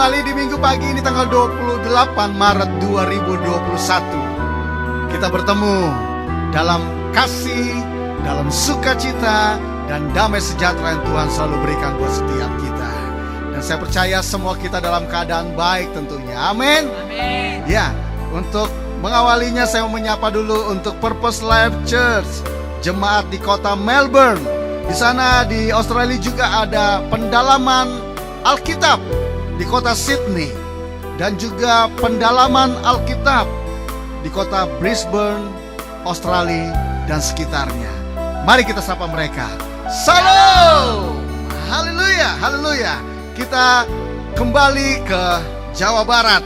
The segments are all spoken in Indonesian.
Kembali di minggu pagi ini tanggal 28 Maret 2021. Kita bertemu dalam kasih, dalam sukacita, dan damai sejahtera yang Tuhan selalu berikan buat setiap kita. Dan saya percaya semua kita dalam keadaan baik tentunya. Amin. Amin. Ya, untuk mengawalinya saya mau menyapa dulu untuk Purpose Life Church, jemaat di kota Melbourne. Di sana di Australia juga ada pendalaman Alkitab di kota Sydney, dan juga pendalaman Alkitab di kota Brisbane, Australia dan sekitarnya. Mari kita sapa mereka. Salam. Haleluya, haleluya. Kita kembali ke Jawa Barat.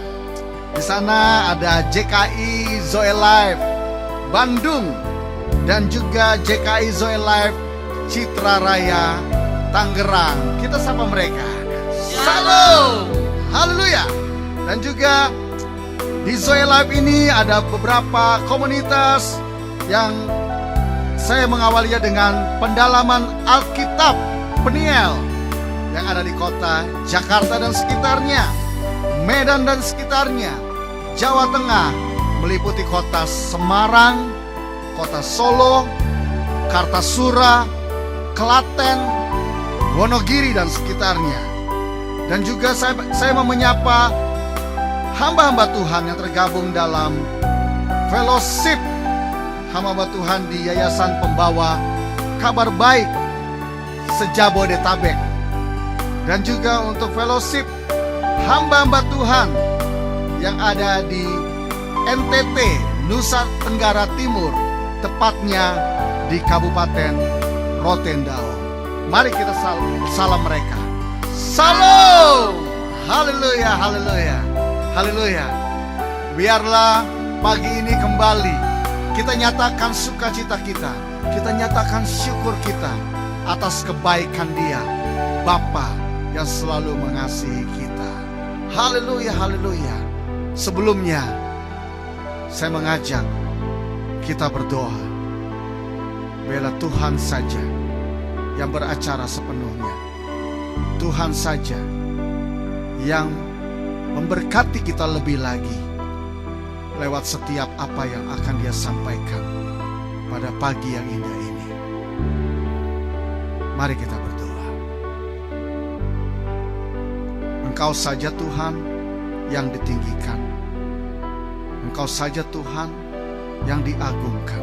Di sana ada JKI Zoe Life Bandung dan juga JKI Zoe Life Citra Raya Tangerang. Kita sapa mereka. Salam. Haleluya. Dan juga di Zoe Life ini ada beberapa komunitas yang saya mengawalinya dengan pendalaman Alkitab Peniel yang ada di kota Jakarta dan sekitarnya, Medan dan sekitarnya, Jawa Tengah, meliputi kota Semarang, kota Solo, Kartasura, Klaten, Wonogiri dan sekitarnya. Dan juga saya mau menyapa hamba-hamba Tuhan yang tergabung dalam fellowship hamba-hamba Tuhan di Yayasan Pembawa Kabar Baik Sejabodetabek. Dan juga untuk fellowship hamba-hamba Tuhan yang ada di NTT, Nusa Tenggara Timur, tepatnya di Kabupaten Rotendao. Mari kita salam mereka. Salam. Haleluya, haleluya, haleluya. Biarlah pagi ini kembali kita nyatakan sukacita kita, kita nyatakan syukur kita atas kebaikan Dia, Bapa yang selalu mengasihi kita. Haleluya, haleluya. Sebelumnya saya mengajak kita berdoa. Biarlah Tuhan saja yang beracara sepenuhnya. Tuhan saja yang memberkati kita lebih lagi lewat setiap apa yang akan Dia sampaikan pada pagi yang indah ini. Mari kita berdoa. Engkau saja Tuhan yang ditinggikan. Engkau saja Tuhan yang diagungkan.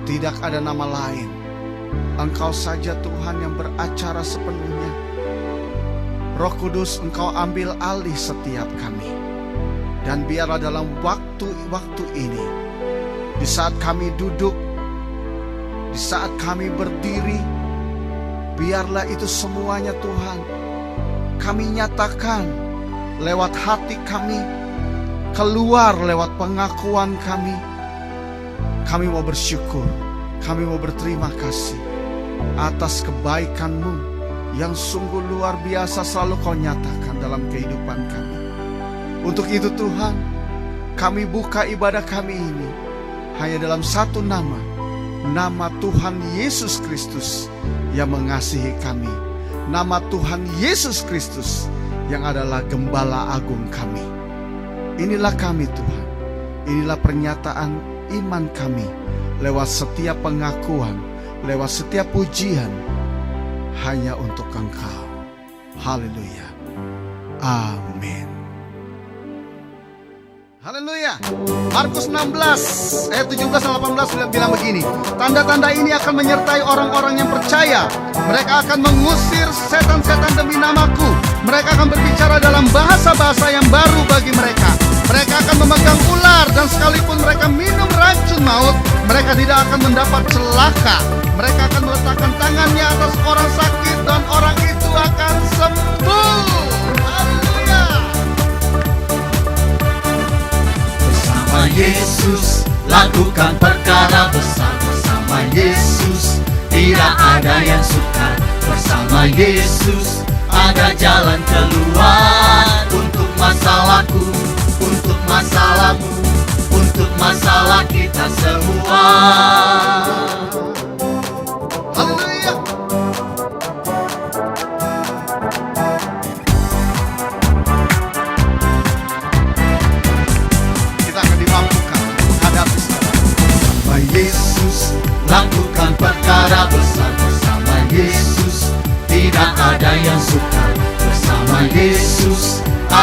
Tidak ada nama lain. Engkau saja Tuhan yang beracara sepenuhnya. Roh Kudus, Engkau ambil alih setiap kami. Dan biarlah dalam waktu-waktu ini, di saat kami duduk, di saat kami berdiri, biarlah itu semuanya Tuhan kami nyatakan lewat hati kami, keluar lewat pengakuan kami. Kami mau bersyukur, kami mau berterima kasih atas kebaikan-Mu yang sungguh luar biasa selalu Kau nyatakan dalam kehidupan kami. Untuk itu Tuhan, kami buka ibadah kami ini hanya dalam satu nama, nama Tuhan Yesus Kristus yang mengasihi kami. Nama Tuhan Yesus Kristus yang adalah Gembala Agung kami. Inilah kami Tuhan, inilah pernyataan iman kami lewat setiap pengakuan, lewat setiap pujian, hanya untuk Engkau. Haleluya. Amin. Haleluya. Markus 16 ayat 17-18 bilang begini. Tanda-tanda ini akan menyertai orang-orang yang percaya. Mereka akan mengusir setan-setan demi namaku. Mereka akan berbicara dalam bahasa-bahasa yang baru bagi mereka. Mereka akan memegang ular, dan sekalipun mereka minum racun maut, mereka tidak akan mendapat celaka. Mereka akan meletakkan tangannya atas orang sakit, dan orang itu akan sembuh. Haleluya. Bersama Yesus lakukan perkara besar. Bersama Yesus tidak ada yang sukar. Bersama Yesus ada jalan keluar. Untuk masalahku, untuk masalahmu, untuk masalah kita semua. Haleluya.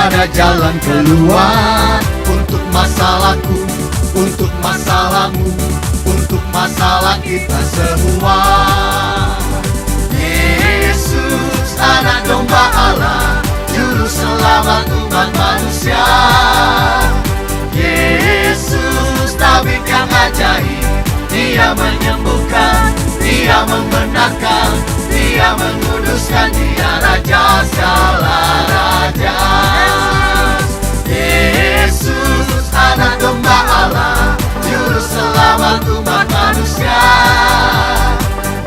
ada jalan keluar untuk masalahku, untuk masalahmu, untuk masalah kita semua. Yesus anak domba Allah, juru selamat umat manusia. Yesus tabib yang ajaib, Dia menyembuhkan, Dia membenarkan, Dia menguduskan, Dia Raja segala raja. Yesus anak domba Allah, juru selamat umat manusia.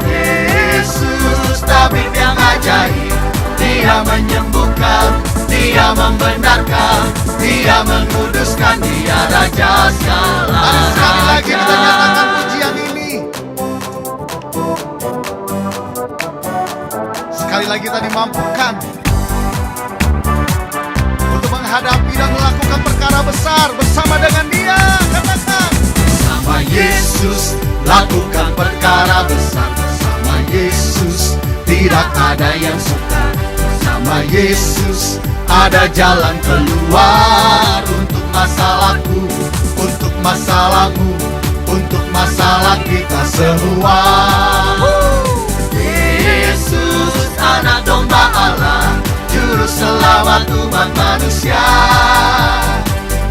Yesus tabib yang ajaib, Dia menyembuhkan, Dia membenarkan, Dia menguduskan, Dia Raja segala raja. Mari sekali lagi kita nyatakan pujian ini. Sekali lagi kita dimampukan untuk menghadapi dan melakukan perkara besar bersama dengan Dia. Katakan, bersama Yesus lakukan perkara besar. Bersama Yesus tidak ada yang sukar. Bersama Yesus ada jalan keluar untuk masalahku, untuk masalahmu, untuk masalah kita semua. Yesus anak domba Allah, juru selamat umat manusia.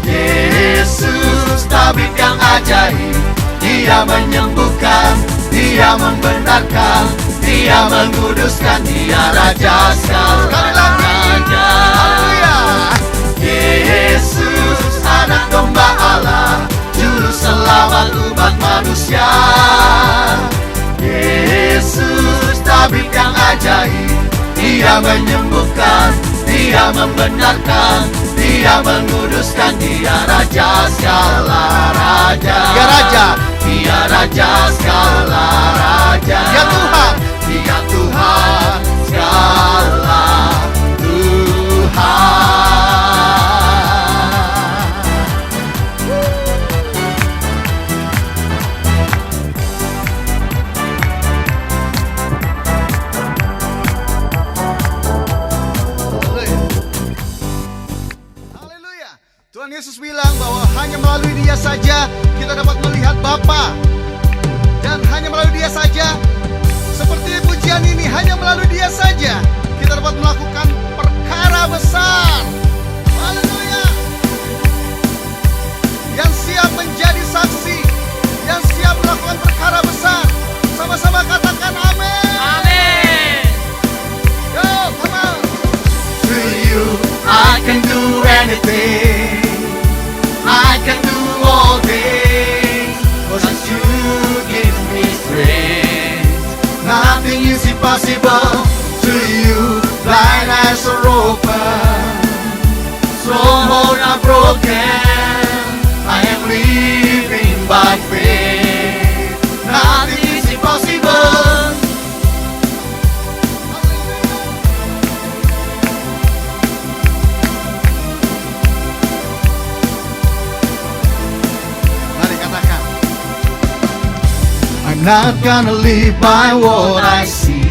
Yesus tabib yang ajaib, Dia menyembuhkan, Dia membenarkan, Dia menguduskan, Dia Raja segala raja. Yesus anak domba Allah, juru selamat umat manusia. Yesus tabib yang ajaib, Dia menyembuhkan, Dia membenarkan, Dia menguduskan, Dia Raja segala raja. Dia Raja, Dia Raja segala raja. Dia Tuhan, Dia Tuhan segala Tuhan. haleluya. Tuhan Yesus bilang bahwa hanya melalui Dia saja kita dapat melihat Bapa. Dan hanya melalui Dia saja, seperti pujian ini, hanya melalui Dia saja kita dapat melakukan perkara besar. Haleluya. Yang siap menjadi saksi, yang siap melakukan perkara besar, sama-sama katakan amin. Amin. Yo, come on. To you I can do anything, I can do all things, 'cause you give me strength. Nothing is impossible to you. Blind eyes are open, stronghold are broken. I am living by faith. Nothing is impossible. Mari katakan, I'm not gonna live by what I see.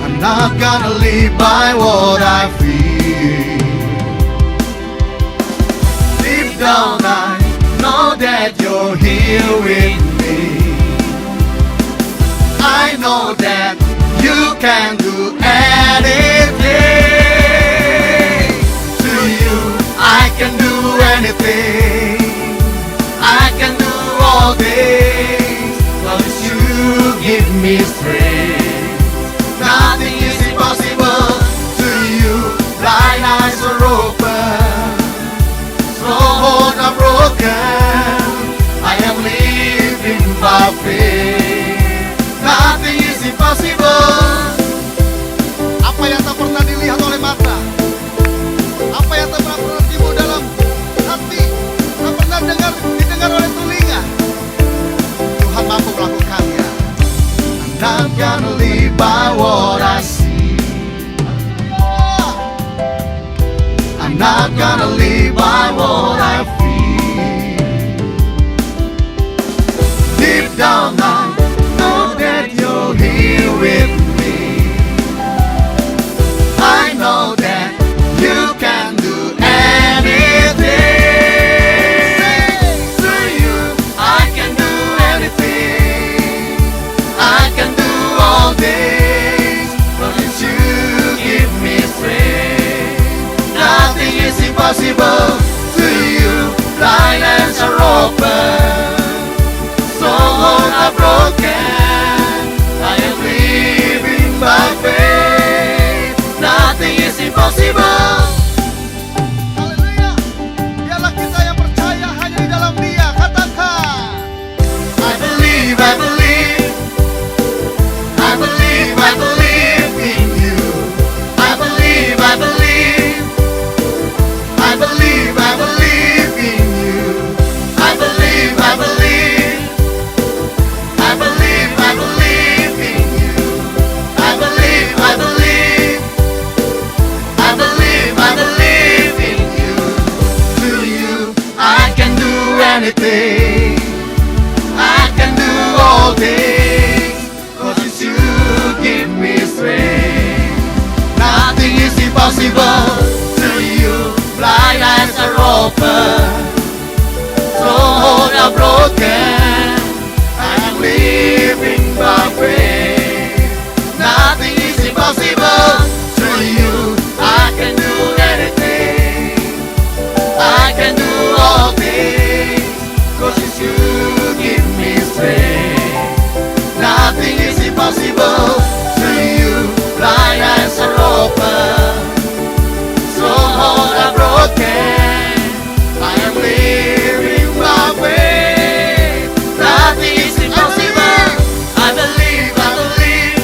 I'm not gonna live by what I feel. Deep down I know that you're here with me. I know that you can do anything. To you I can do anything, I can do all things, 'cause you give me strength. Nothing is impossible to you. Blind eyes are open, strongholds are broken. I am living by faith. Nothing is impossible. apa yang tak pernah dilihat oleh mata, apa yang tak pernah timbul dalam hati, tak pernah didengar oleh telinga, Tuhan mampu melakukannya. I'm not gonna live by what I see. I'm not gonna live by what I feel. Deep down I know that you're here with me. I anything. I can do all things, 'cause it's you give me strength. Nothing is impossible to you. Blind eyes are open, strongholds are broken. I am living by faith. Nothing is impossible to you. I can do anything. I can do all things, 'cause it's you give me strength. Nothing is impossible to you. Blind eyes are open, strongholds are broken. I am living by faith. Nothing is impossible. I believe, I believe.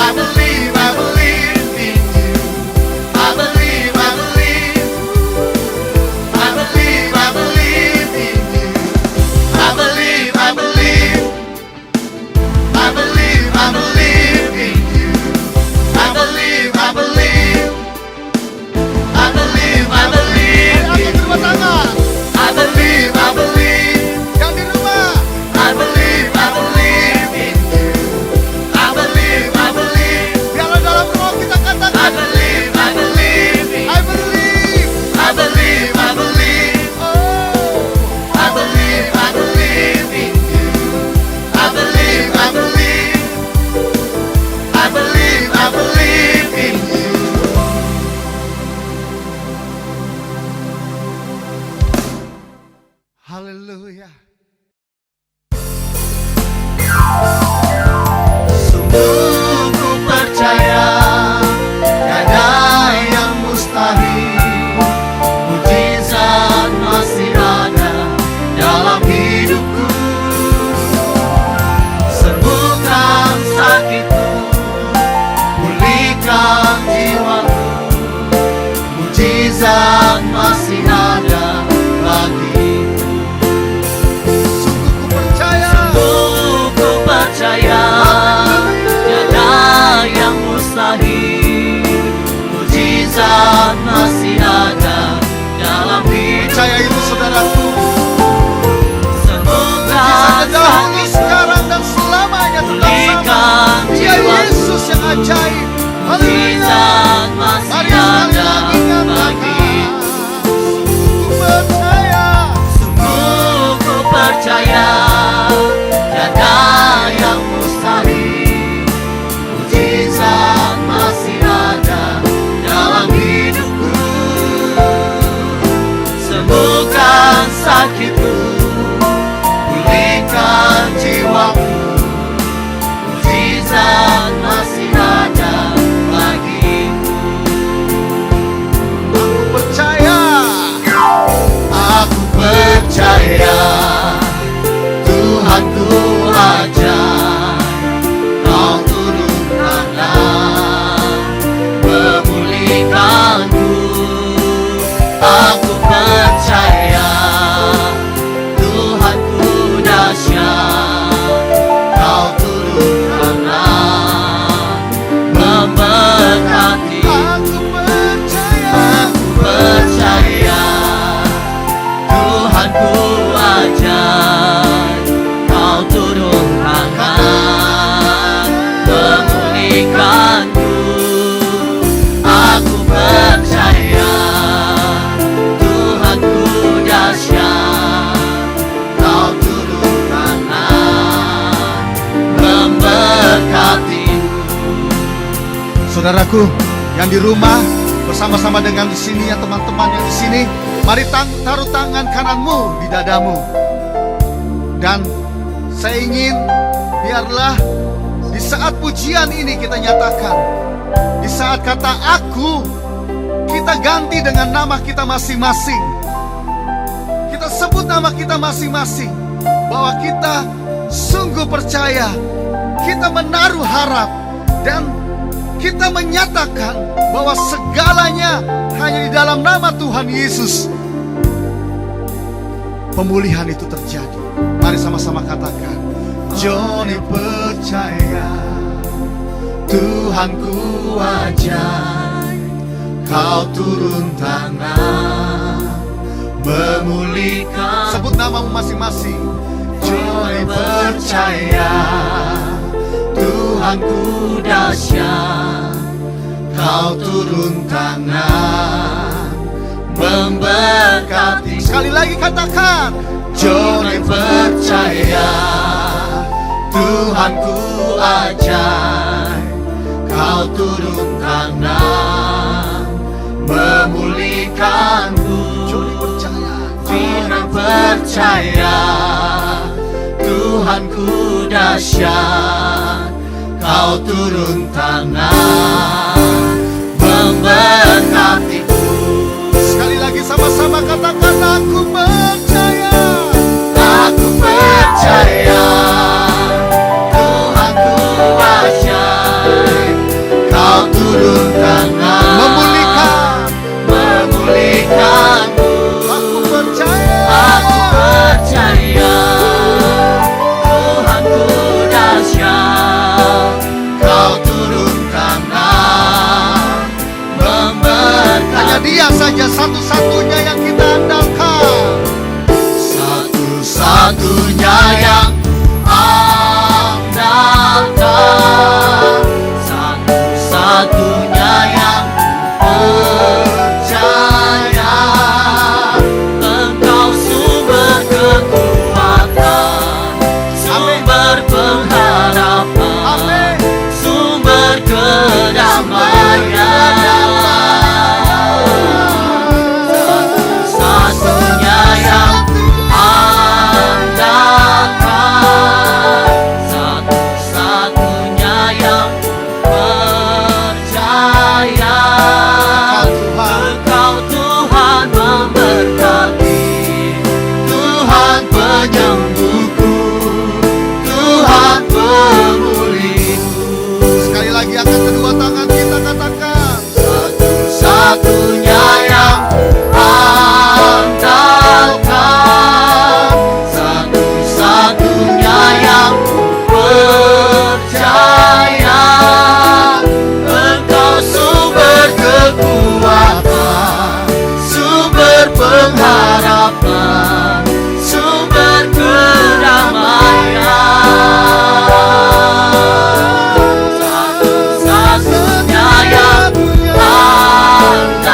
I believe, I believe in you. I believe, I believe. I believe, I believe in you. I believe, I believe. I believe, I believe in you. I believe, I believe. I believe, I believe in you. I believe, I believe. Yang di rumah, I believe, I believe in you. I believe, I believe. biarlah dalam roh kita I katakan, believe, I believe in you. I believe. I believe, I believe. Oh, I believe, I believe in you. I believe, I believe. I believe, I believe in you. haleluya. Sungguh ku percaya tiada yang mustahil. Mujizat masih ada dalam hidupku. Sembuhkan sakitku, pulihkan jiwaku. Mujizat masih ada bagiku. Sungguh ku percaya, Ku percaya tiada yang mustahil. Mujizat masih ada dalam hidup. percaya itu saudaraku. Sembuhkan Kisah dahulu, sakitku, sekarang dan selamanya tetap sama. pulihkan Dia jiwaku. Yesus yang ajaib. Haleluya. Mujizat masih Mari sekali ada lagi katakan, bagiku. ku percaya. Sungguh ku percaya tiada yang mustahil. Mujizat masih ada dalam hidupku. Sembuhkan sakitku, pulihkan jiwaku. Mujizat masih ada bagiku. Aku percaya. Aku percaya Tuhanku ajaib. Kau turunkanlah memulihkanku. Aku percaya Tuhanku dahsyat. Kau turunkanlah memberkati. Aku percaya. Aku percaya Tuhanku ajaib. Kau turunkanlah memulihkanku. Aku percaya Tuhanku dahsyat. Kau turunkanlah memberkatiku. Saudaraku yang di rumah bersama-sama dengan di sini ya teman-teman yang di sini, mari taruh tangan kananmu di dadamu. Dan saya ingin biarlah di saat pujian ini kita nyatakan, di saat kata aku, kita ganti dengan nama kita masing-masing. Kita sebut nama kita masing-masing, bahwa kita sungguh percaya, kita menaruh harap, dan kita menyatakan bahwa segalanya hanya di dalam nama Tuhan Yesus pemulihan itu terjadi. Mari sama-sama katakan, Johnny percaya Tuhanku ajaib. Kau turun tangan memulihkan. Sebut namamu masing-masing. Joy percaya Tuhanku dahsyat, Kau turun tangan memberkati. Sekali lagi katakan. Joy percaya Tuhanku ajaib, Kau turun tangan memulihkanku. Joy percaya. Firman percaya Tuhanku dahsyat, Kau turun tangan memberkatiku. Sekali lagi sama-sama katakan. Aku percaya. Aku percaya Tuhanku ajaib, Kau turun tangan memulihkanku. Aku percaya. Aku percaya Tuhanku dahsyat, Kau turun tangan memberkati. Hanya Dia saja satu-satunya yang kita andalkan. Satu-satunya yang andalkan, satu-satunya yang percaya. Engkau sumber kekuatan, sumber pengharapan, sumber kedamaian. Satu-satunya yang andalkan, satu-satunya yang percaya. Engkau Tuhan memberkati, Tuhan penyembuhku, Tuhan pemulihku. Sekali lagi angkat kedua tangan kita katakan. Satu-satunya yang andalkan, satu-satunya yang percaya. Engkau sumber kekuatan, sumber pengharapan, sumber kedamaian. Satu-satunya yang andalkan,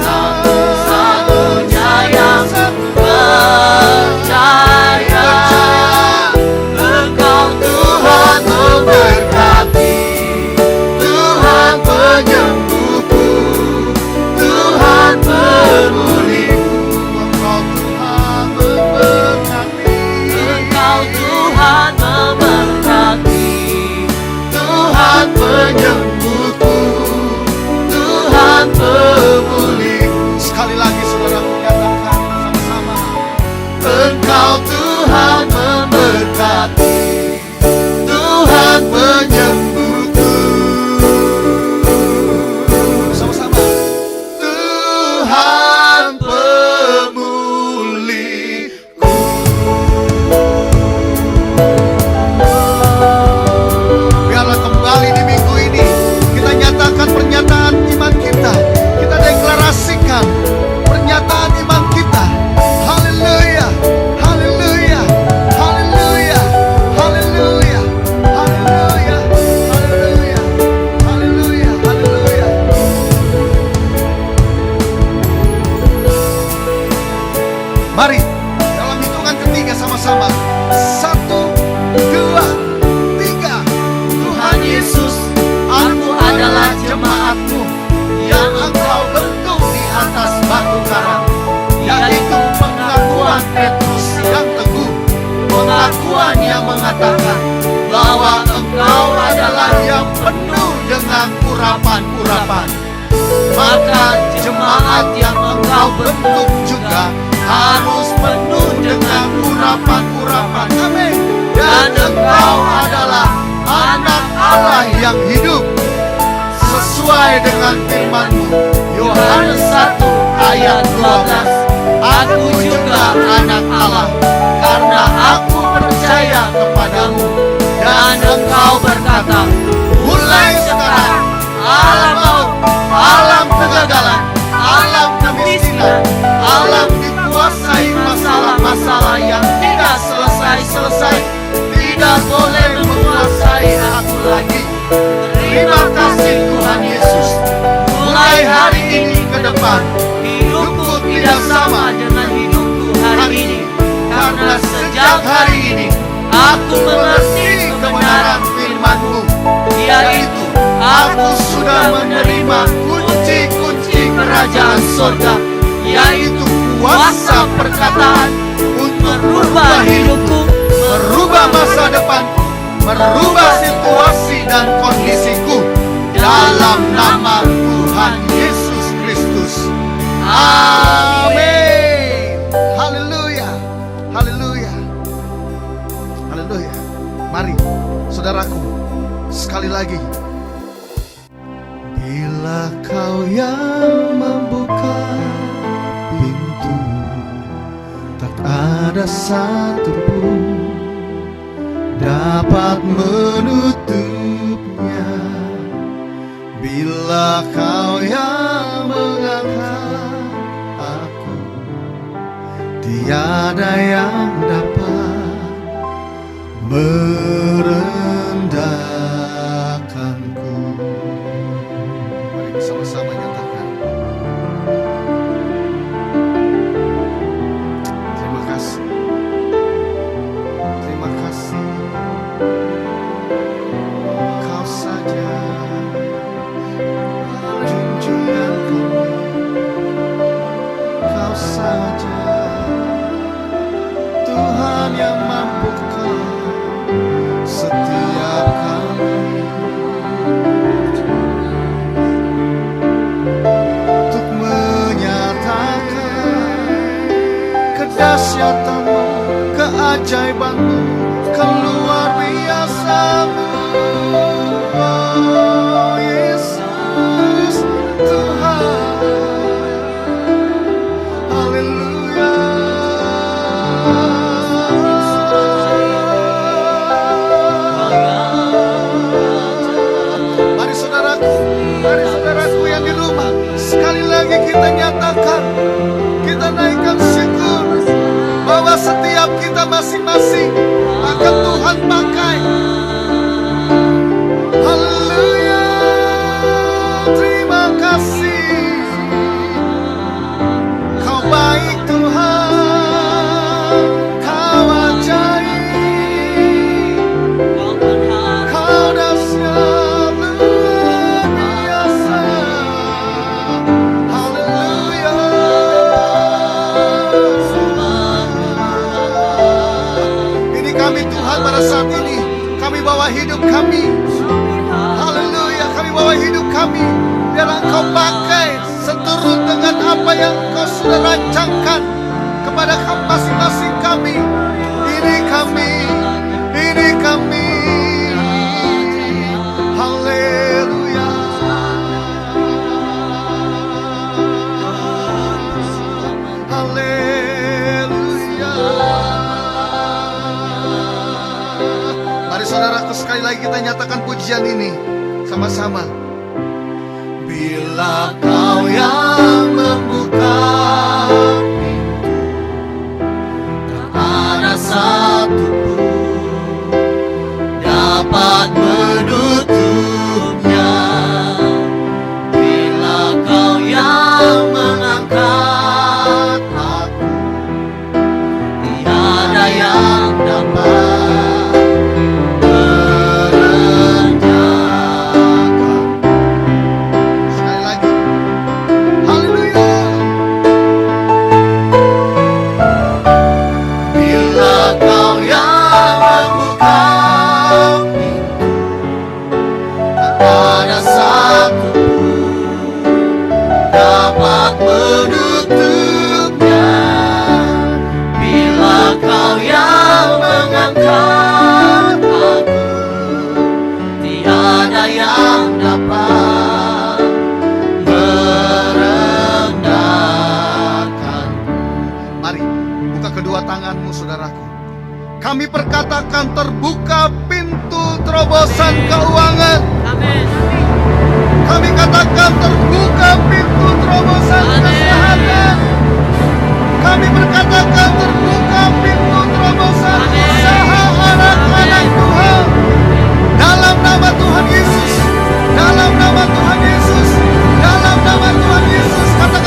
satu-satunya yang percaya. Engkau Tuhan memberkati, Tuhan penyembuhku, Tuhan pemulihku. Engkau Tuhan memberkati. Engkau Tuhan memberkati, Tuhan penyembuhku, Tuhan pemulihku. Sekali lagi saudara menyatakan sama-sama. Engkau Tuhan memberkati, Tuhan penyembuhku, Sama-sama. Tuhan pemulihku. Biarlah kembali di minggu ini kita nyatakan pernyataan iman kita. Kita deklarasikan pernyataan iman kita. Haleluya, haleluya, haleluya, haleluya, haleluya, haleluya, haleluya, haleluya. Mari dalam hitungan ketiga sama-sama. 1, 2, 3. Tuhan Yesus, aku adalah jemaat-Mu yang Engkau bentuk di atas batu karang, yaitu pengakuan Petrus yang teguh, pengakuan yang mengatakan bahwa Engkau adalah yang penuh dengan urapan-urapan. Maka jemaat yang Engkau bentuk juga harus penuh dengan urapan-urapan. Amin. Dan Engkau adalah anak Allah yang hidup sesuai dengan firman-Mu. Yohanes 1 ayat 12. Aku juga anak Allah, karena aku percaya kepadamu. Dan Engkau berkata, mulai sekarang alam maut, alam kegagalan, alam kemiskinan depan. Hidupku tidak sama dengan hidupku hari ini, karena sejak hari ini aku mengerti kebenaran firman-Mu, yaitu aku sudah menerima kunci-kunci kerajaan surga, yaitu kuasa perkataan untuk merubah hidupku, merubah masa depan, merubah situasi dan kondisiku, dalam nama Tuhan Yesus Kristus. Amin. Haleluya. Haleluya. Haleluya. Mari, saudaraku, sekali lagi. Bila kau yang membuka pintu, tak ada satupun dapat menutupnya. Bila kau yang mengangkat aku, tiada yang dapat merendahkanku. Mari bersama-sama nyatakan. Terima kasih. Terima kasih. Kau saja junjungan kami. Kau saja Tuhan yang mampukan setiap kali untuk menyatakan kedahsyatan-Mu, keajaiban-Mu, keluar biasa-Mu. Oh Yesus Tuhan, haleluya. Mari saudaraku yang di rumah, sekali lagi kita nyatakan, kita naikkan syukur bahwa setiap kita masing-masing akan Tuhan pakai. Haleluya. Terima kasih. Kau baik Tuhan, Kau ajaib, Kau dahsyat luar biasa. Haleluya. Ini kami Tuhan, pada saat ini kami bawa hidup kami. Haleluya, kami bawa hidup kami, biar Engkau pakai seturut dengan apa yang Engkau sudah rancangkan kepada masing-masing kami. Ini kami, ini kami. Haleluya. Haleluya. Mari saudaraku, sekali lagi kita nyatakan pujian ini sama-sama. Bila Kau yang membuka pintu, tak ada satupun dapat menutupnya. Bila Kau yang mengangkat aku, tiada yang dapat merendahkan. Sekali lagi. Haleluya. Bila Kau yang membuka pintu, tak ada satupun dapat menutupnya. Bila Kau yang mengangkat aku, tiada yang dapat merendahkan. Mari buka kedua tanganmu, saudaraku. Kami perkatakan terbuka pintu terobosan keuangan. Amin. Kami katakan terbuka pintu terobosan kesehatan. Kami berkatakan terbuka pintu terobosan usaha anak-anak Tuhan. Dalam nama Tuhan Yesus, dalam nama Tuhan Yesus, dalam nama Tuhan Yesus, katakan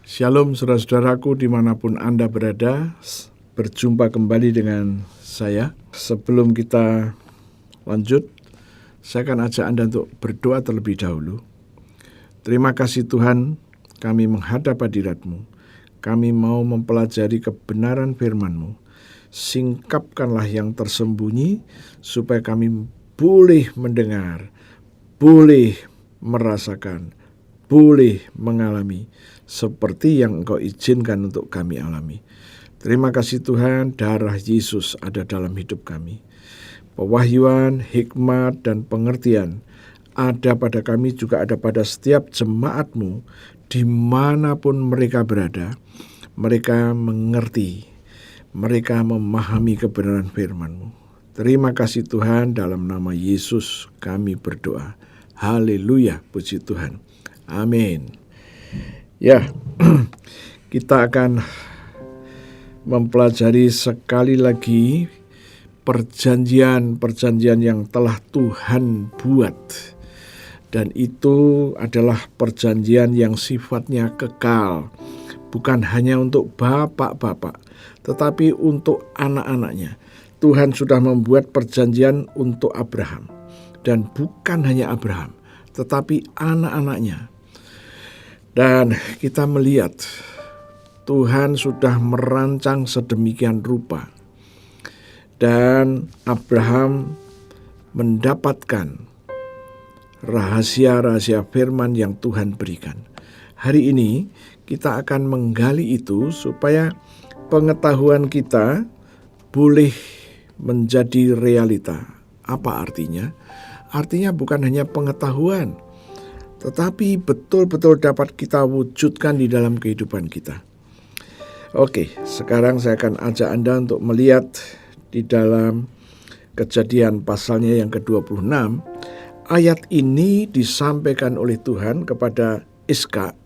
Shalom saudara-saudaraku dimanapun Anda berada, berjumpa kembali dengan saya. Sebelum kita lanjut, saya akan ajak Anda untuk berdoa terlebih dahulu. Terima kasih Tuhan, kami menghadap hadirat-Mu. Kami mau mempelajari kebenaran firman-Mu. Singkapkanlah yang tersembunyi, supaya kami boleh mendengar, boleh merasakan, boleh mengalami seperti yang Engkau izinkan untuk kami alami. Terima kasih Tuhan, darah Yesus ada dalam hidup kami. Pewahyuan, hikmat, dan pengertian ada pada kami, juga ada pada setiap jemaat-Mu dimanapun mereka berada. Mereka mengerti, mereka memahami kebenaran firman-Mu. Terima kasih Tuhan, dalam nama Yesus kami berdoa. Haleluya, puji Tuhan. Amin. Ya, kita akan mempelajari sekali lagi perjanjian-perjanjian yang telah Tuhan buat. Dan itu adalah perjanjian yang sifatnya kekal. Bukan hanya untuk bapak-bapak, tetapi untuk anak-anaknya. Tuhan sudah membuat perjanjian untuk Abraham. Dan bukan hanya Abraham, tetapi anak-anaknya. Dan kita melihat Tuhan sudah merancang sedemikian rupa. Dan Abraham mendapatkan rahasia-rahasia firman yang Tuhan berikan. Hari ini kita akan menggali itu supaya pengetahuan kita boleh menjadi realita. Apa artinya? Artinya bukan hanya pengetahuan, tetapi betul-betul dapat kita wujudkan di dalam kehidupan kita. Oke, sekarang saya akan ajak Anda untuk melihat di dalam Kejadian pasalnya yang ke-26. Ayat ini disampaikan oleh Tuhan kepada Ishak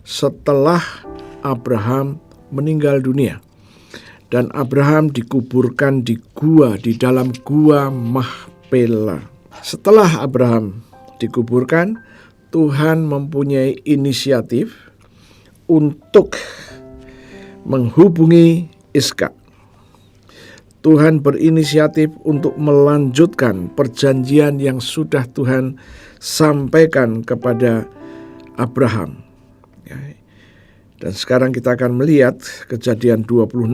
setelah Abraham meninggal dunia. Dan Abraham dikuburkan di dalam gua Mahpela. Setelah Abraham dikuburkan, Tuhan mempunyai inisiatif untuk menghubungi Ishak. Tuhan berinisiatif untuk melanjutkan perjanjian yang sudah Tuhan sampaikan kepada Abraham. Dan sekarang kita akan melihat Kejadian 26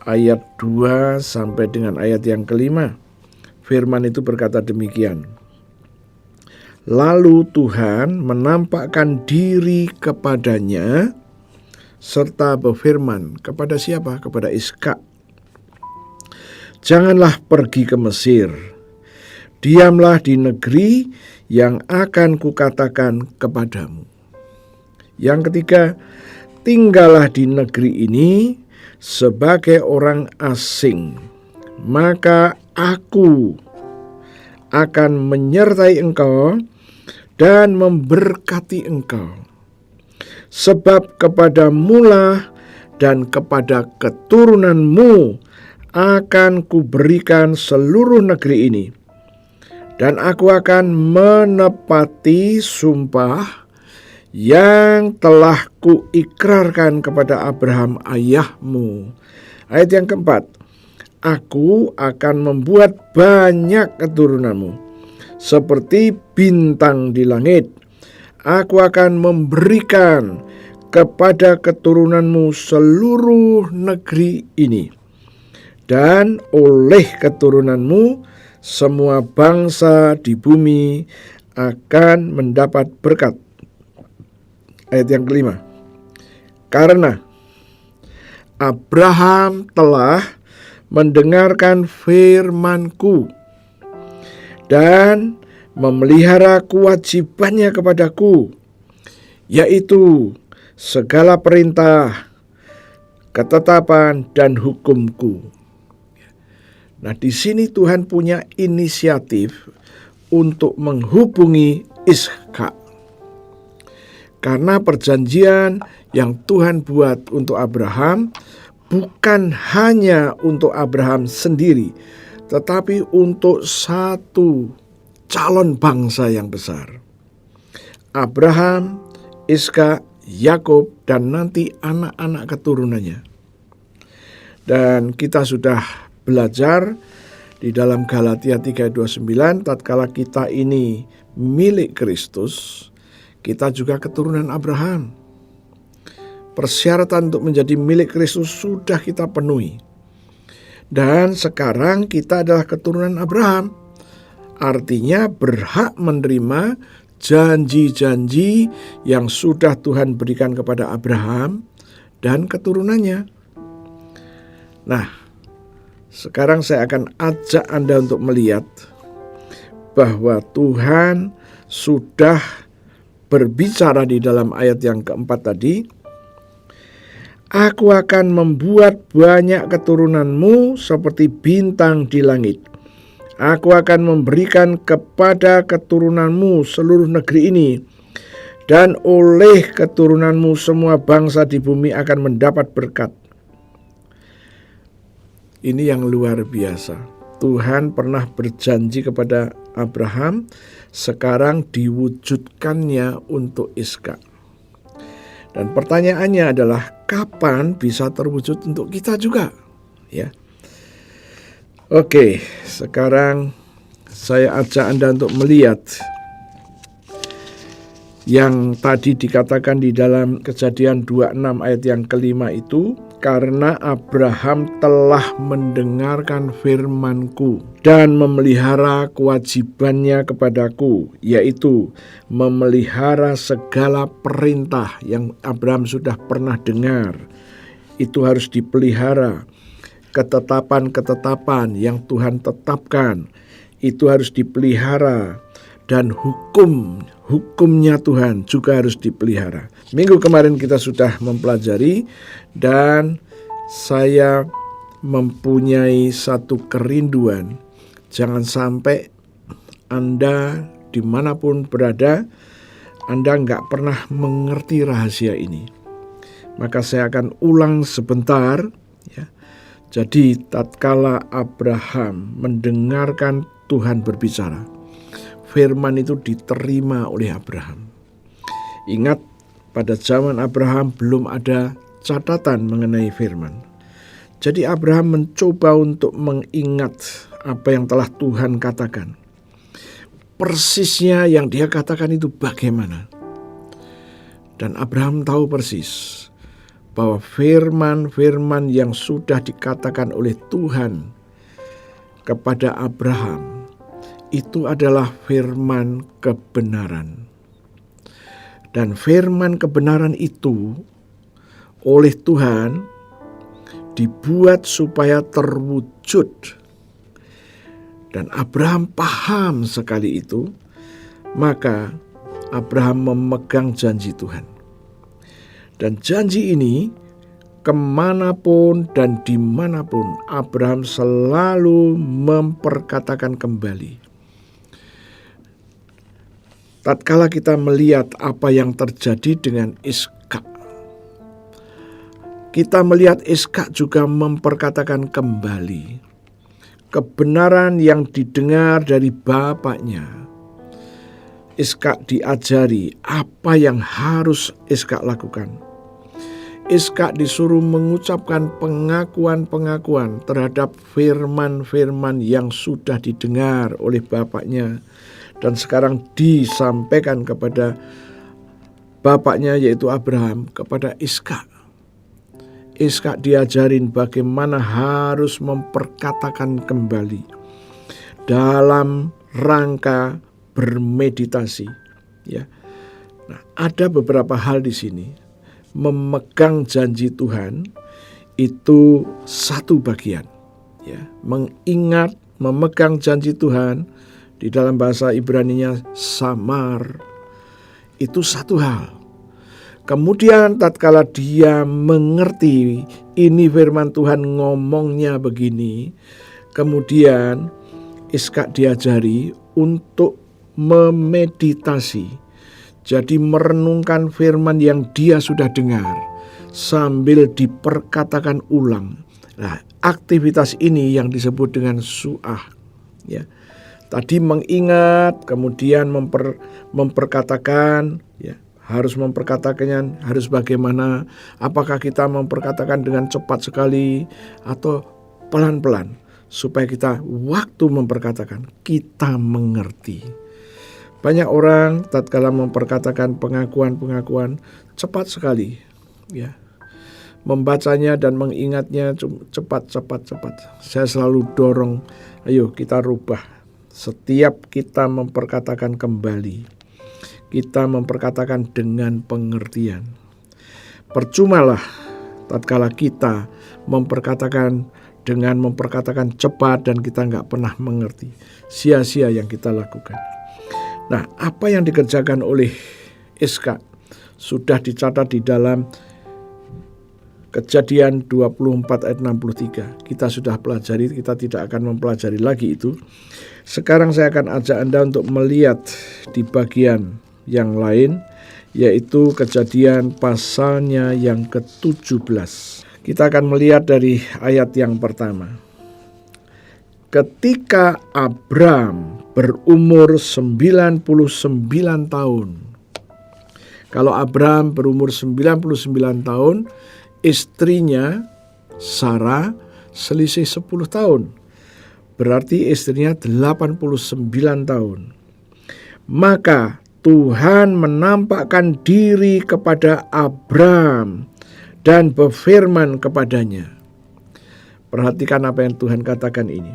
ayat 2 sampai dengan ayat yang ke-5. Firman itu berkata demikian. Lalu Tuhan menampakkan diri kepadanya serta berfirman kepada siapa? Kepada Ishak. Janganlah pergi ke Mesir. Diamlah di negeri yang akan kukatakan kepadamu. Yang ketiga, tinggallah di negeri ini sebagai orang asing. Maka aku akan menyertai engkau dan memberkati engkau. Sebab kepadamulah dan kepada keturunanmu akan kuberikan seluruh negeri ini. Dan aku akan menepati sumpah yang telah kuikrarkan kepada Abraham ayahmu. Ayat yang keempat, aku akan membuat banyak keturunanmu seperti bintang di langit. Aku akan memberikan kepada keturunanmu seluruh negeri ini. Dan oleh keturunanmu semua bangsa di bumi akan mendapat berkat. Ayat yang ke-5. Karena Abraham telah mendengarkan firman-Ku dan memelihara kewajibannya kepadaku, yaitu segala perintah, ketetapan, dan hukum-Ku. Nah, di sini Tuhan punya inisiatif untuk menghubungi Ishak. Karena perjanjian yang Tuhan buat untuk Abraham bukan hanya untuk Abraham sendiri, tetapi untuk satu calon bangsa yang besar. Abraham, Ishak, Yakub, dan nanti anak-anak keturunannya. Dan kita sudah belajar di dalam Galatia 3:29, tatkala kita ini milik Kristus, kita juga keturunan Abraham. Persyaratan untuk menjadi milik Kristus sudah kita penuhi. Dan sekarang kita adalah keturunan Abraham. Artinya berhak menerima janji-janji yang sudah Tuhan berikan kepada Abraham dan keturunannya. Nah, sekarang saya akan ajak Anda untuk melihat bahwa Tuhan sudah berbicara di dalam ayat yang keempat tadi. Aku akan membuat banyak keturunanmu seperti bintang di langit. Aku akan memberikan kepada keturunanmu seluruh negeri ini, dan oleh keturunanmu semua bangsa di bumi akan mendapat berkat. Ini yang luar biasa. Tuhan pernah berjanji kepada Abraham, sekarang diwujudkannya untuk Ishak. Dan pertanyaannya adalah kapan bisa terwujud untuk kita juga, ya. Oke, sekarang saya ajak Anda untuk melihat yang tadi dikatakan di dalam Kejadian 26 ayat yang kelima itu, karena Abraham telah mendengarkan firman-Ku dan memelihara kewajibannya kepadaku, yaitu memelihara segala perintah yang Abraham sudah pernah dengar. Itu harus dipelihara. Ketetapan-ketetapan yang Tuhan tetapkan, itu harus dipelihara. Dan hukumnya Tuhan juga harus dipelihara. Minggu kemarin kita sudah mempelajari, dan saya mempunyai satu kerinduan. Jangan sampai Anda dimanapun berada, Anda nggak pernah mengerti rahasia ini. Maka saya akan ulang sebentar, ya. Jadi tatkala Abraham mendengarkan Tuhan berbicara, firman itu diterima oleh Abraham. Ingat, pada zaman Abraham belum ada catatan mengenai firman. Jadi Abraham mencoba untuk mengingat apa yang telah Tuhan katakan. Persisnya yang dia katakan itu bagaimana. Dan Abraham tahu persis bahwa firman-firman yang sudah dikatakan oleh Tuhan kepada Abraham itu adalah firman kebenaran. Dan firman kebenaran itu oleh Tuhan dibuat supaya terwujud. Dan Abraham paham sekali itu, maka Abraham memegang janji Tuhan. Dan janji ini kemanapun dan dimanapun Abraham selalu memperkatakan kembali. Tatkala kita melihat apa yang terjadi dengan Ishak, kita melihat Ishak juga memperkatakan kembali kebenaran yang didengar dari bapaknya. Ishak diajari apa yang harus Ishak lakukan. Ishak disuruh mengucapkan pengakuan-pengakuan terhadap firman-firman yang sudah didengar oleh bapaknya dan sekarang disampaikan kepada bapaknya, yaitu Abraham, kepada Ishak. Ishak diajarin bagaimana harus memperkatakan kembali dalam rangka bermeditasi, ya. Nah, ada beberapa hal di sini. Memegang janji Tuhan itu satu bagian, ya. Mengingat, memegang janji Tuhan, di dalam bahasa Ibraninya samar, itu satu hal. Kemudian tatkala dia mengerti ini firman Tuhan ngomongnya begini, kemudian Ishak diajari untuk memeditasi. Jadi merenungkan firman yang dia sudah dengar sambil diperkatakan ulang. Nah, aktivitas ini yang disebut dengan su'ah, ya. Tadi mengingat, kemudian memperkatakan, ya, harus memperkatakannya harus bagaimana, apakah kita memperkatakan dengan cepat sekali atau pelan-pelan, supaya kita waktu memperkatakan kita mengerti. Banyak orang tatkala memperkatakan pengakuan-pengakuan cepat sekali, ya, membacanya dan mengingatnya cepat. Saya selalu dorong, ayo kita rubah. Setiap kita memperkatakan kembali, kita memperkatakan dengan pengertian. Percumalah tatkala kita memperkatakan dengan memperkatakan cepat dan kita nggak pernah mengerti. Sia-sia yang kita lakukan. Nah, apa yang dikerjakan oleh Iskak sudah dicatat di dalam Kejadian 24 ayat 63. Kita sudah pelajari, kita tidak akan mempelajari lagi itu. Sekarang saya akan ajak Anda untuk melihat di bagian yang lain, yaitu Kejadian pasalnya yang ke-17. Kita akan melihat dari ayat yang pertama. Ketika Abram berumur 99 tahun. Kalau Abram berumur 99 tahun, istrinya Sarah selisih 10 tahun. Berarti istrinya 89 tahun. Maka Tuhan menampakkan diri kepada Abram dan berfirman kepadanya. Perhatikan apa yang Tuhan katakan ini.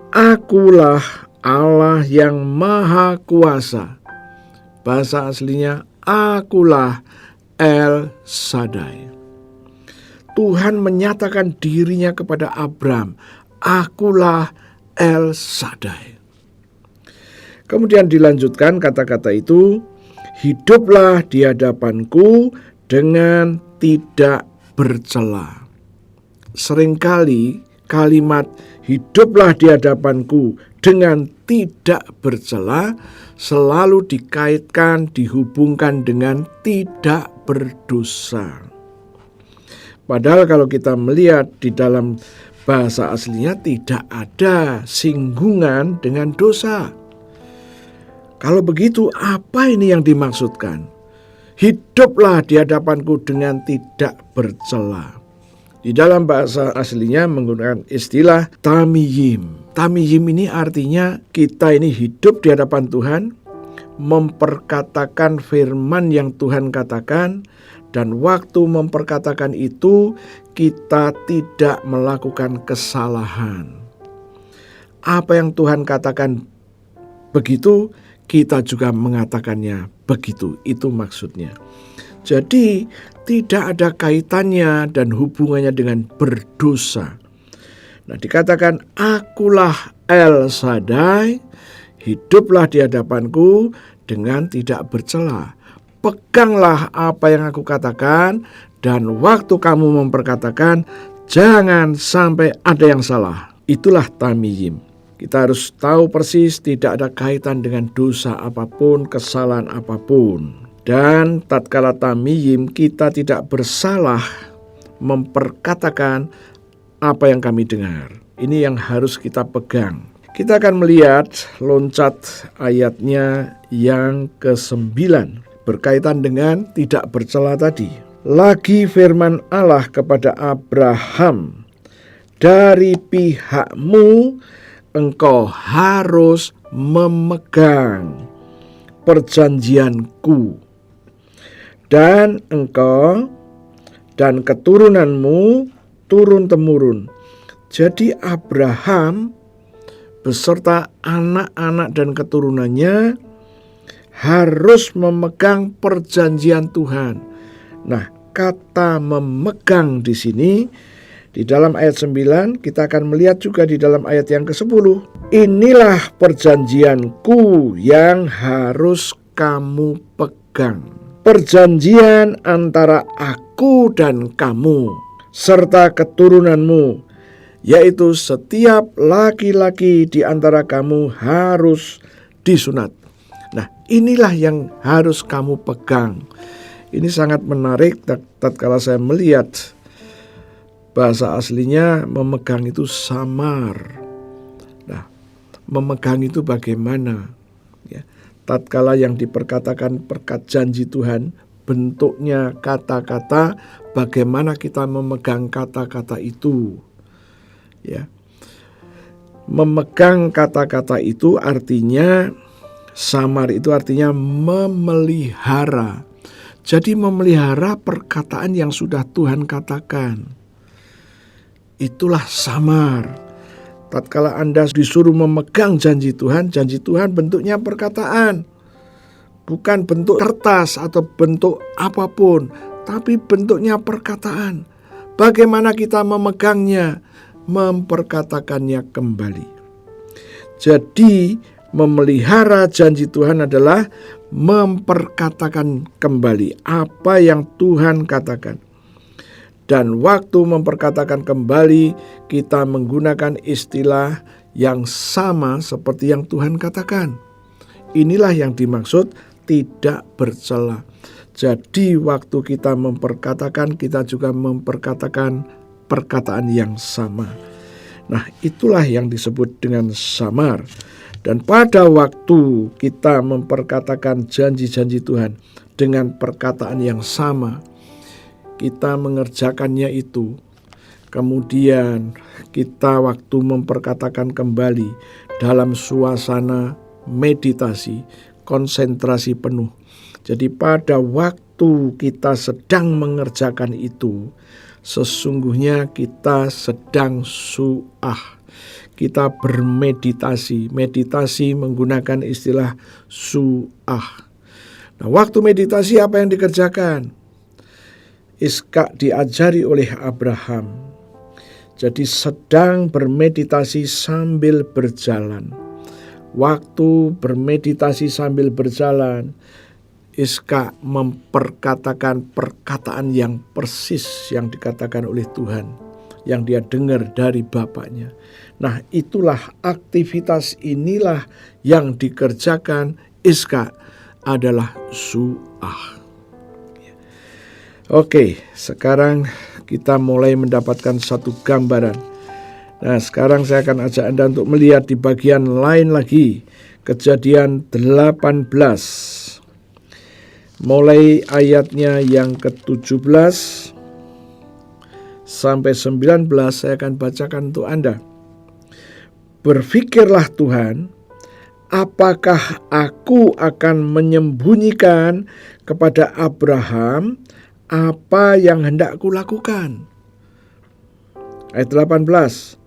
Akulah Allah yang Maha Kuasa. Bahasa aslinya, akulah El Shaddai. Tuhan menyatakan dirinya kepada Abram, akulah El Shaddai. Kemudian dilanjutkan kata-kata itu, hiduplah di hadapanku dengan tidak bercela. Seringkali kalimat hiduplah di hadapanku dengan tidak bercela selalu dikaitkan, dihubungkan dengan tidak berdosa. Padahal kalau kita melihat di dalam bahasa aslinya tidak ada singgungan dengan dosa. Kalau begitu, apa ini yang dimaksudkan? Hiduplah di hadapanku dengan tidak bercela. Di dalam bahasa aslinya menggunakan istilah tamiyim. Tamiyim ini artinya kita ini hidup di hadapan Tuhan, memperkatakan firman yang Tuhan katakan, dan waktu memperkatakan itu kita tidak melakukan kesalahan. Apa yang Tuhan katakan begitu, kita juga mengatakannya begitu. Itu maksudnya. Jadi tidak ada kaitannya dan hubungannya dengan berdosa. Nah, dikatakan akulah El Shaddai, hiduplah di hadapanku dengan tidak bercela. Peganglah apa yang aku katakan, dan waktu kamu memperkatakan jangan sampai ada yang salah. Itulah tamiyim. Kita harus tahu persis tidak ada kaitan dengan dosa apapun, kesalahan apapun. Dan tatkala tamiyim kita tidak bersalah memperkatakan apa yang kami dengar. Ini yang harus kita pegang. Kita akan melihat loncat ayatnya yang ke-9 berkaitan dengan tidak bercela tadi. Lagi firman Allah kepada Abraham, dari pihakmu engkau harus memegang perjanjianku, dan engkau dan keturunanmu turun-temurun. Jadi Abraham beserta anak-anak dan keturunannya harus memegang perjanjian Tuhan. Nah, kata memegang di sini di dalam ayat 9 kita akan melihat juga di dalam ayat yang ke-10. Inilah perjanjianku yang harus kamu pegang. Perjanjian antara aku dan kamu serta keturunanmu, yaitu setiap laki-laki di antara kamu harus disunat. Nah, inilah yang harus kamu pegang. Ini sangat menarik tatkala saya melihat bahasa aslinya memegang itu samar. Nah, memegang itu bagaimana? Ya, tatkala yang diperkatakan perkat janji Tuhan, bentuknya kata-kata, bagaimana kita memegang kata-kata itu. Ya. Memegang kata-kata itu artinya, samar itu artinya memelihara. Jadi memelihara perkataan yang sudah Tuhan katakan. Itulah samar. Tatkala Anda disuruh memegang janji Tuhan bentuknya perkataan. Bukan bentuk kertas atau bentuk apapun, tapi bentuknya perkataan. Bagaimana kita memegangnya? Memperkatakannya kembali. Jadi memelihara janji Tuhan adalah memperkatakan kembali apa yang Tuhan katakan. Dan waktu memperkatakan kembali, kita menggunakan istilah yang sama seperti yang Tuhan katakan. Inilah yang dimaksud tidak bercela. Jadi waktu kita memperkatakan, kita juga memperkatakan perkataan yang sama. Nah, itulah yang disebut dengan samar. Dan pada waktu kita memperkatakan janji-janji Tuhan dengan perkataan yang sama, kita mengerjakannya itu. Kemudian kita waktu memperkatakan kembali dalam suasana meditasi, konsentrasi penuh. Jadi pada waktu kita sedang mengerjakan itu, sesungguhnya kita sedang su'ah. Kita bermeditasi. Meditasi menggunakan istilah su'ah. Nah, waktu meditasi apa yang dikerjakan? Iskak diajari oleh Abraham. Jadi sedang bermeditasi sambil berjalan. Waktu bermeditasi sambil berjalan, Iskak memperkatakan perkataan yang persis yang dikatakan oleh Tuhan, yang dia dengar dari bapaknya. Nah, itulah aktivitas inilah yang dikerjakan Iskak adalah su'ah. Oke, sekarang kita mulai mendapatkan satu gambaran. Nah, sekarang saya akan ajak Anda untuk melihat di bagian lain lagi, Kejadian 18. Mulai ayatnya yang ke-17 sampai 19 saya akan bacakan untuk Anda. Berfikirlah Tuhan, apakah aku akan menyembunyikan kepada Abraham apa yang hendak kulakukan? Ayat 18.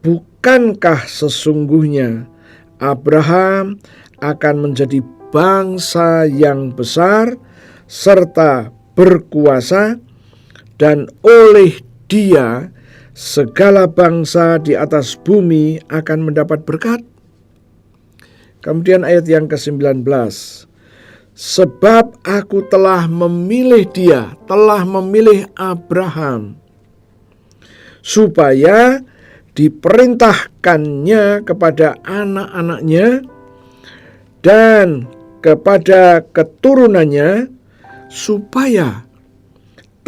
Bukankah sesungguhnya Abraham akan menjadi bangsa yang besar serta berkuasa, dan oleh dia segala bangsa di atas bumi akan mendapat berkat? Kemudian ayat yang ke-19. Sebab aku telah memilih dia, telah memilih Abraham, supaya diperintahkannya kepada anak-anaknya dan kepada keturunannya, supaya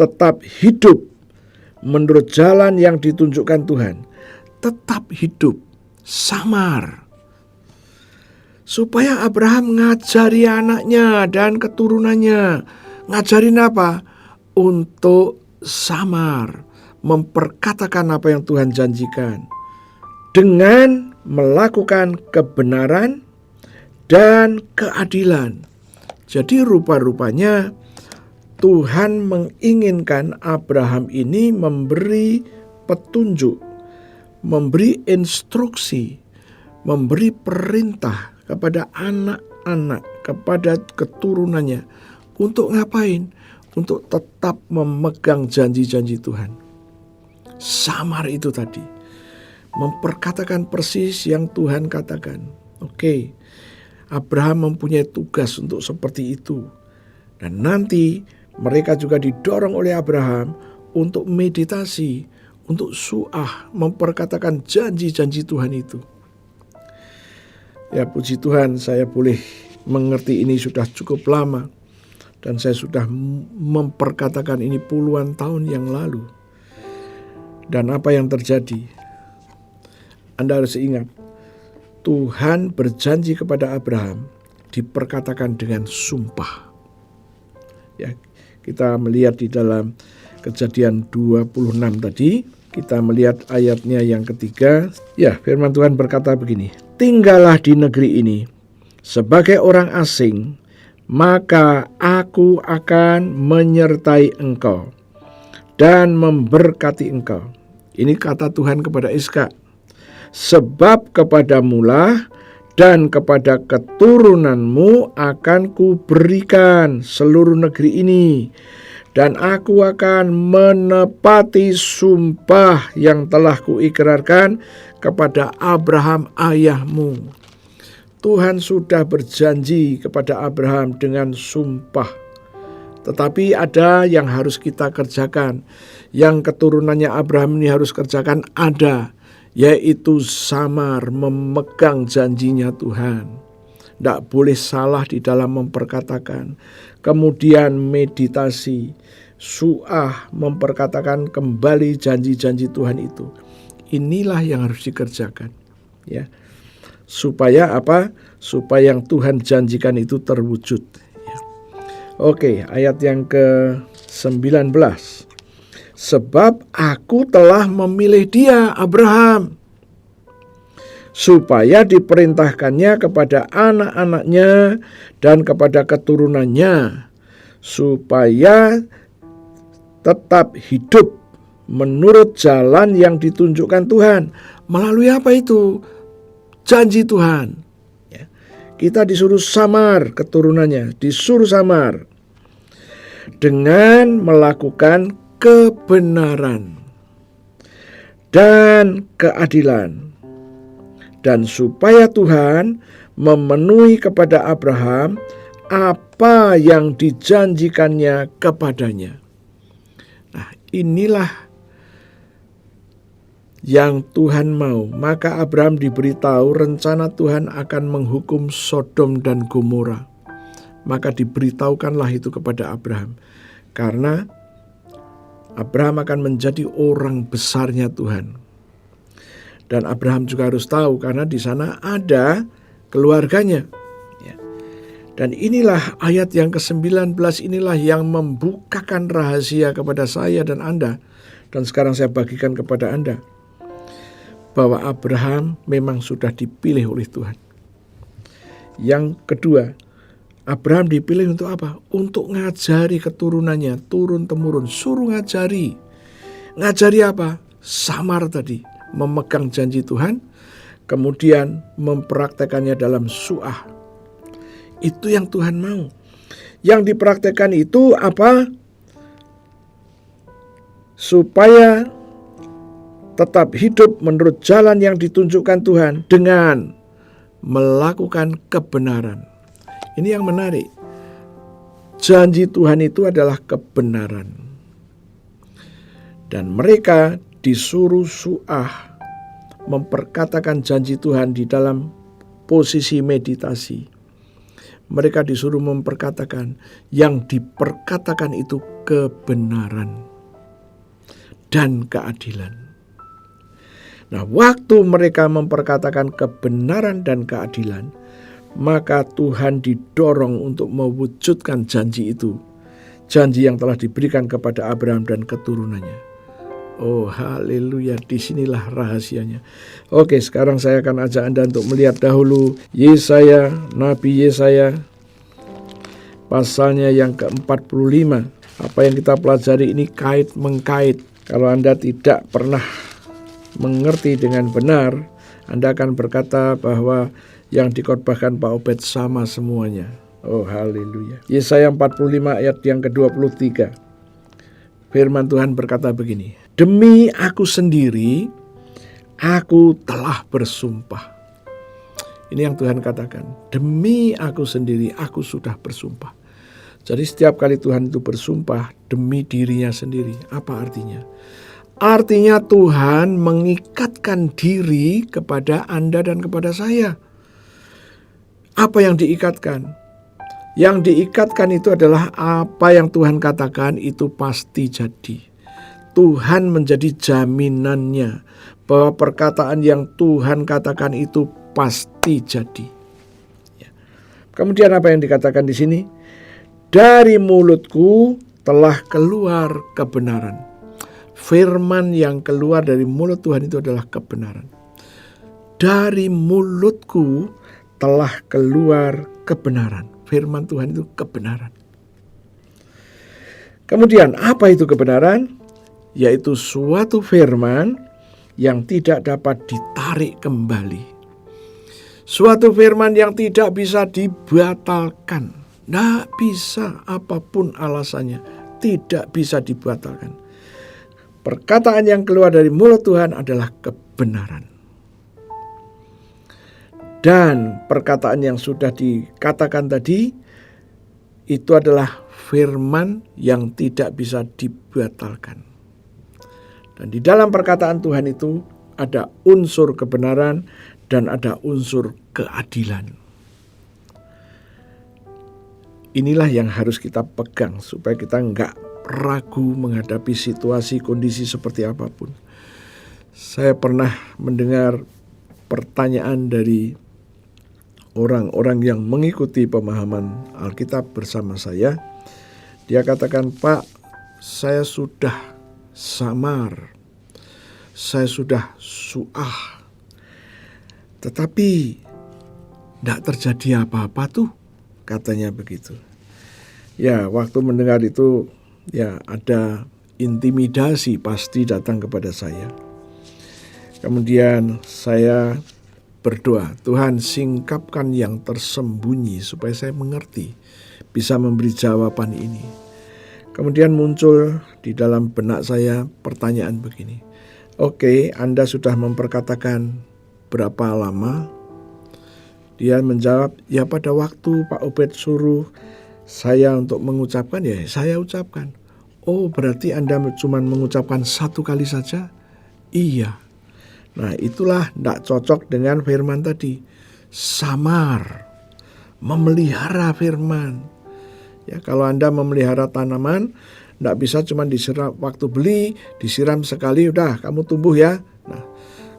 tetap hidup menurut jalan yang ditunjukkan Tuhan. Tetap hidup, samar. Supaya Abraham ngajari anaknya dan keturunannya. Ngajarin apa? Untuk samar, memperkatakan apa yang Tuhan janjikan, dengan melakukan kebenaran dan keadilan. Jadi rupa-rupanya Tuhan menginginkan Abraham ini memberi petunjuk, memberi instruksi, memberi perintah kepada anak-anak, kepada keturunannya. Untuk ngapain? Untuk tetap memegang janji-janji Tuhan. Samar itu tadi, memperkatakan persis yang Tuhan katakan. Oke, Abraham mempunyai tugas untuk seperti itu. Dan nanti mereka juga didorong oleh Abraham untuk meditasi, untuk su'ah, memperkatakan janji-janji Tuhan itu. Ya, puji Tuhan, saya boleh mengerti ini sudah cukup lama. Dan saya sudah memperkatakan ini puluhan tahun yang lalu. Dan apa yang terjadi? Anda harus ingat, Tuhan berjanji kepada Abraham diperkatakan dengan sumpah. Ya, kita melihat di dalam Kejadian 26 tadi, kita melihat ayatnya yang ketiga. Ya, firman Tuhan berkata begini, tinggallah di negeri ini sebagai orang asing, maka aku akan menyertai engkau dan memberkati engkau. Ini kata Tuhan kepada Ishak. Sebab kepadamulah dan kepada keturunanmu akan kuberikan seluruh negeri ini, dan aku akan menepati sumpah yang telah kuikrarkan kepada Abraham ayahmu. Tuhan sudah berjanji kepada Abraham dengan sumpah. Tetapi ada yang harus kita kerjakan. Yang keturunannya Abraham ini harus kerjakan ada, yaitu samar memegang janjinya Tuhan. Tidak boleh salah di dalam memperkatakan. Kemudian meditasi, suah, memperkatakan kembali janji-janji Tuhan itu. Inilah yang harus dikerjakan. Ya. Supaya apa? Supaya yang Tuhan janjikan itu terwujud. Ya. Oke, ayat yang ke-19. Sebab aku telah memilih dia, Abraham, supaya diperintahkannya kepada anak-anaknya dan kepada keturunannya, supaya tetap hidup menurut jalan yang ditunjukkan Tuhan. Melalui apa itu? Janji Tuhan. Ya. Kita disuruh samar keturunannya, disuruh samar dengan melakukan kebenaran dan keadilan, dan supaya Tuhan memenuhi kepada Abraham apa yang dijanjikannya kepadanya. Nah, inilah yang Tuhan mau. Maka Abraham diberitahu rencana Tuhan akan menghukum Sodom dan Gomora. Maka diberitahukanlah itu kepada Abraham, karena Abraham akan menjadi orang besarnya Tuhan. Dan Abraham juga harus tahu karena di sana ada keluarganya. Ya. Dan inilah ayat yang ke-19, inilah yang membukakan rahasia kepada saya dan Anda. Dan sekarang saya bagikan kepada Anda. Bahwa Abraham memang sudah dipilih oleh Tuhan. Yang kedua, Abraham dipilih untuk apa? Untuk ngajari keturunannya, turun-temurun, suruh ngajari. Ngajari apa? Samar tadi, memegang janji Tuhan, kemudian mempraktekannya dalam suah. Itu yang Tuhan mau. Yang dipraktekkan itu apa? Supaya tetap hidup menurut jalan yang ditunjukkan Tuhan dengan melakukan kebenaran. Ini yang menarik. Janji Tuhan itu adalah kebenaran. Dan mereka disuruh suah, memperkatakan janji Tuhan di dalam posisi meditasi. Mereka disuruh memperkatakan, yang diperkatakan itu kebenaran dan keadilan. Nah, waktu mereka memperkatakan kebenaran dan keadilan, maka Tuhan didorong untuk mewujudkan janji itu. Janji yang telah diberikan kepada Abraham dan keturunannya. Oh, haleluya, disinilah rahasianya. Oke, sekarang saya akan ajak Anda untuk melihat dahulu Yesaya, Nabi Yesaya, pasalnya yang ke-45. Apa yang kita pelajari ini kait-mengkait. Kalau Anda tidak pernah mengerti dengan benar, Anda akan berkata bahwa yang dikhotbahkan Pak Obed sama semuanya. Oh, haleluya. Yesaya 45 ayat yang ke-23. Firman Tuhan berkata begini, demi aku sendiri, aku telah bersumpah. Ini yang Tuhan katakan, demi aku sendiri, aku sudah bersumpah. Jadi setiap kali Tuhan itu bersumpah demi dirinya sendiri. Apa artinya? Artinya Tuhan mengikatkan diri kepada Anda dan kepada saya. Apa yang diikatkan? Yang diikatkan itu adalah apa yang Tuhan katakan itu pasti jadi. Tuhan menjadi jaminannya bahwa perkataan yang Tuhan katakan itu pasti jadi. Ya. Kemudian apa yang dikatakan di sini? Dari mulutku telah keluar kebenaran. Firman yang keluar dari mulut Tuhan itu adalah kebenaran. Dari mulutku telah keluar kebenaran. Firman Tuhan itu kebenaran. Kemudian apa itu kebenaran? Yaitu suatu firman yang tidak dapat ditarik kembali. Suatu firman yang tidak bisa dibatalkan. Tidak bisa, apapun alasannya, tidak bisa dibatalkan. Perkataan yang keluar dari mulut Tuhan adalah kebenaran. Dan perkataan yang sudah dikatakan tadi, itu adalah firman yang tidak bisa dibatalkan. Dan di dalam perkataan Tuhan itu ada unsur kebenaran dan ada unsur keadilan. Inilah yang harus kita pegang supaya kita enggak ragu menghadapi situasi kondisi seperti apapun. Saya pernah mendengar pertanyaan dari orang-orang yang mengikuti pemahaman Alkitab bersama saya. Dia katakan, "Pak, saya sudah samar, saya sudah suah, tetapi tidak terjadi apa-apa tuh," katanya begitu. Ya, waktu mendengar itu, ya ada intimidasi pasti datang kepada saya. Kemudian saya berdoa, Tuhan singkapkan yang tersembunyi supaya saya mengerti, bisa memberi jawaban ini. Kemudian muncul di dalam benak saya pertanyaan begini. Oke, Anda sudah memperkatakan berapa lama? Dia menjawab, ya pada waktu Pak Obed suruh saya untuk mengucapkan, ya saya ucapkan. Oh, berarti Anda cuma mengucapkan satu kali saja? Iya. Nah, itulah tidak cocok dengan firman tadi. Samar, memelihara firman. Ya, kalau Anda memelihara tanaman, tidak bisa cuma disiram waktu beli, disiram sekali, udah kamu tumbuh ya. Nah,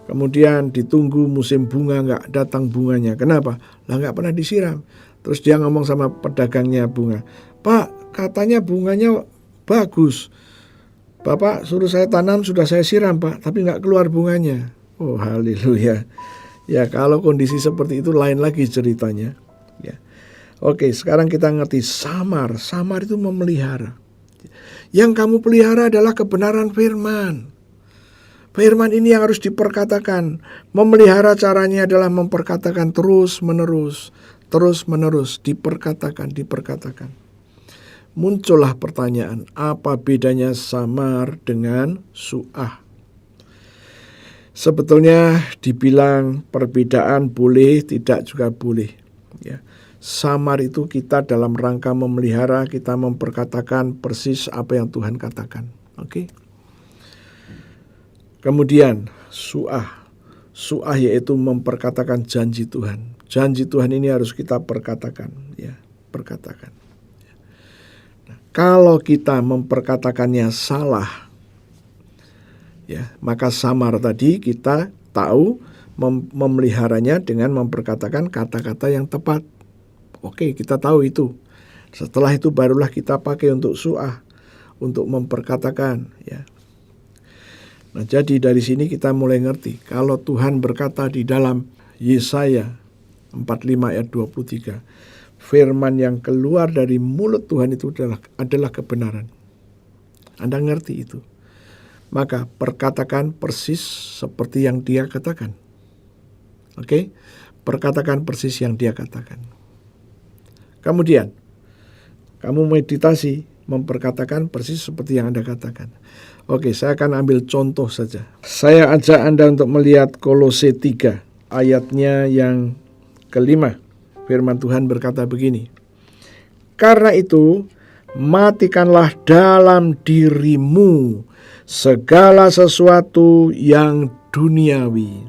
kemudian ditunggu musim bunga nggak datang bunganya. Kenapa? Lah nggak pernah disiram. Terus dia ngomong sama pedagangnya bunga, Pak, katanya bunganya bagus. Bapak suruh saya tanam, sudah saya siram Pak, tapi nggak keluar bunganya. Oh haleluya. Ya kalau kondisi seperti itu lain lagi ceritanya. Ya. Oke, sekarang kita ngerti samar. Samar itu memelihara. Yang kamu pelihara adalah kebenaran firman. Firman ini yang harus diperkatakan. Memelihara caranya adalah memperkatakan terus menerus. Terus menerus diperkatakan. Muncullah pertanyaan, apa bedanya samar dengan suah? Sebetulnya dibilang perbedaan boleh, tidak juga boleh. Ya. Samar itu kita dalam rangka memelihara, kita memperkatakan persis apa yang Tuhan katakan. Oke. Kemudian suah. Suah yaitu memperkatakan janji Tuhan. Janji Tuhan ini harus kita perkatakan. Ya, perkatakan. Nah, kalau kita memperkatakannya salah, ya, maka samar tadi kita tahu memeliharanya dengan memperkatakan kata-kata yang tepat. Oke, kita tahu itu. Setelah itu barulah kita pakai untuk suah, untuk memperkatakan. Ya. Nah, jadi dari sini kita mulai ngerti. Kalau Tuhan berkata di dalam Yesaya 45 ayat 23, firman yang keluar dari mulut Tuhan itu adalah kebenaran. Anda ngerti itu. Maka perkatakan persis seperti yang dia katakan. Oke? Perkatakan persis yang dia katakan. Kemudian, kamu meditasi, memperkatakan persis seperti yang Anda katakan. Oke, saya akan ambil contoh saja. Saya ajak Anda untuk melihat Kolose 3, ayatnya yang kelima. Firman Tuhan berkata begini. Karena itu, matikanlah dalam dirimu segala sesuatu yang duniawi,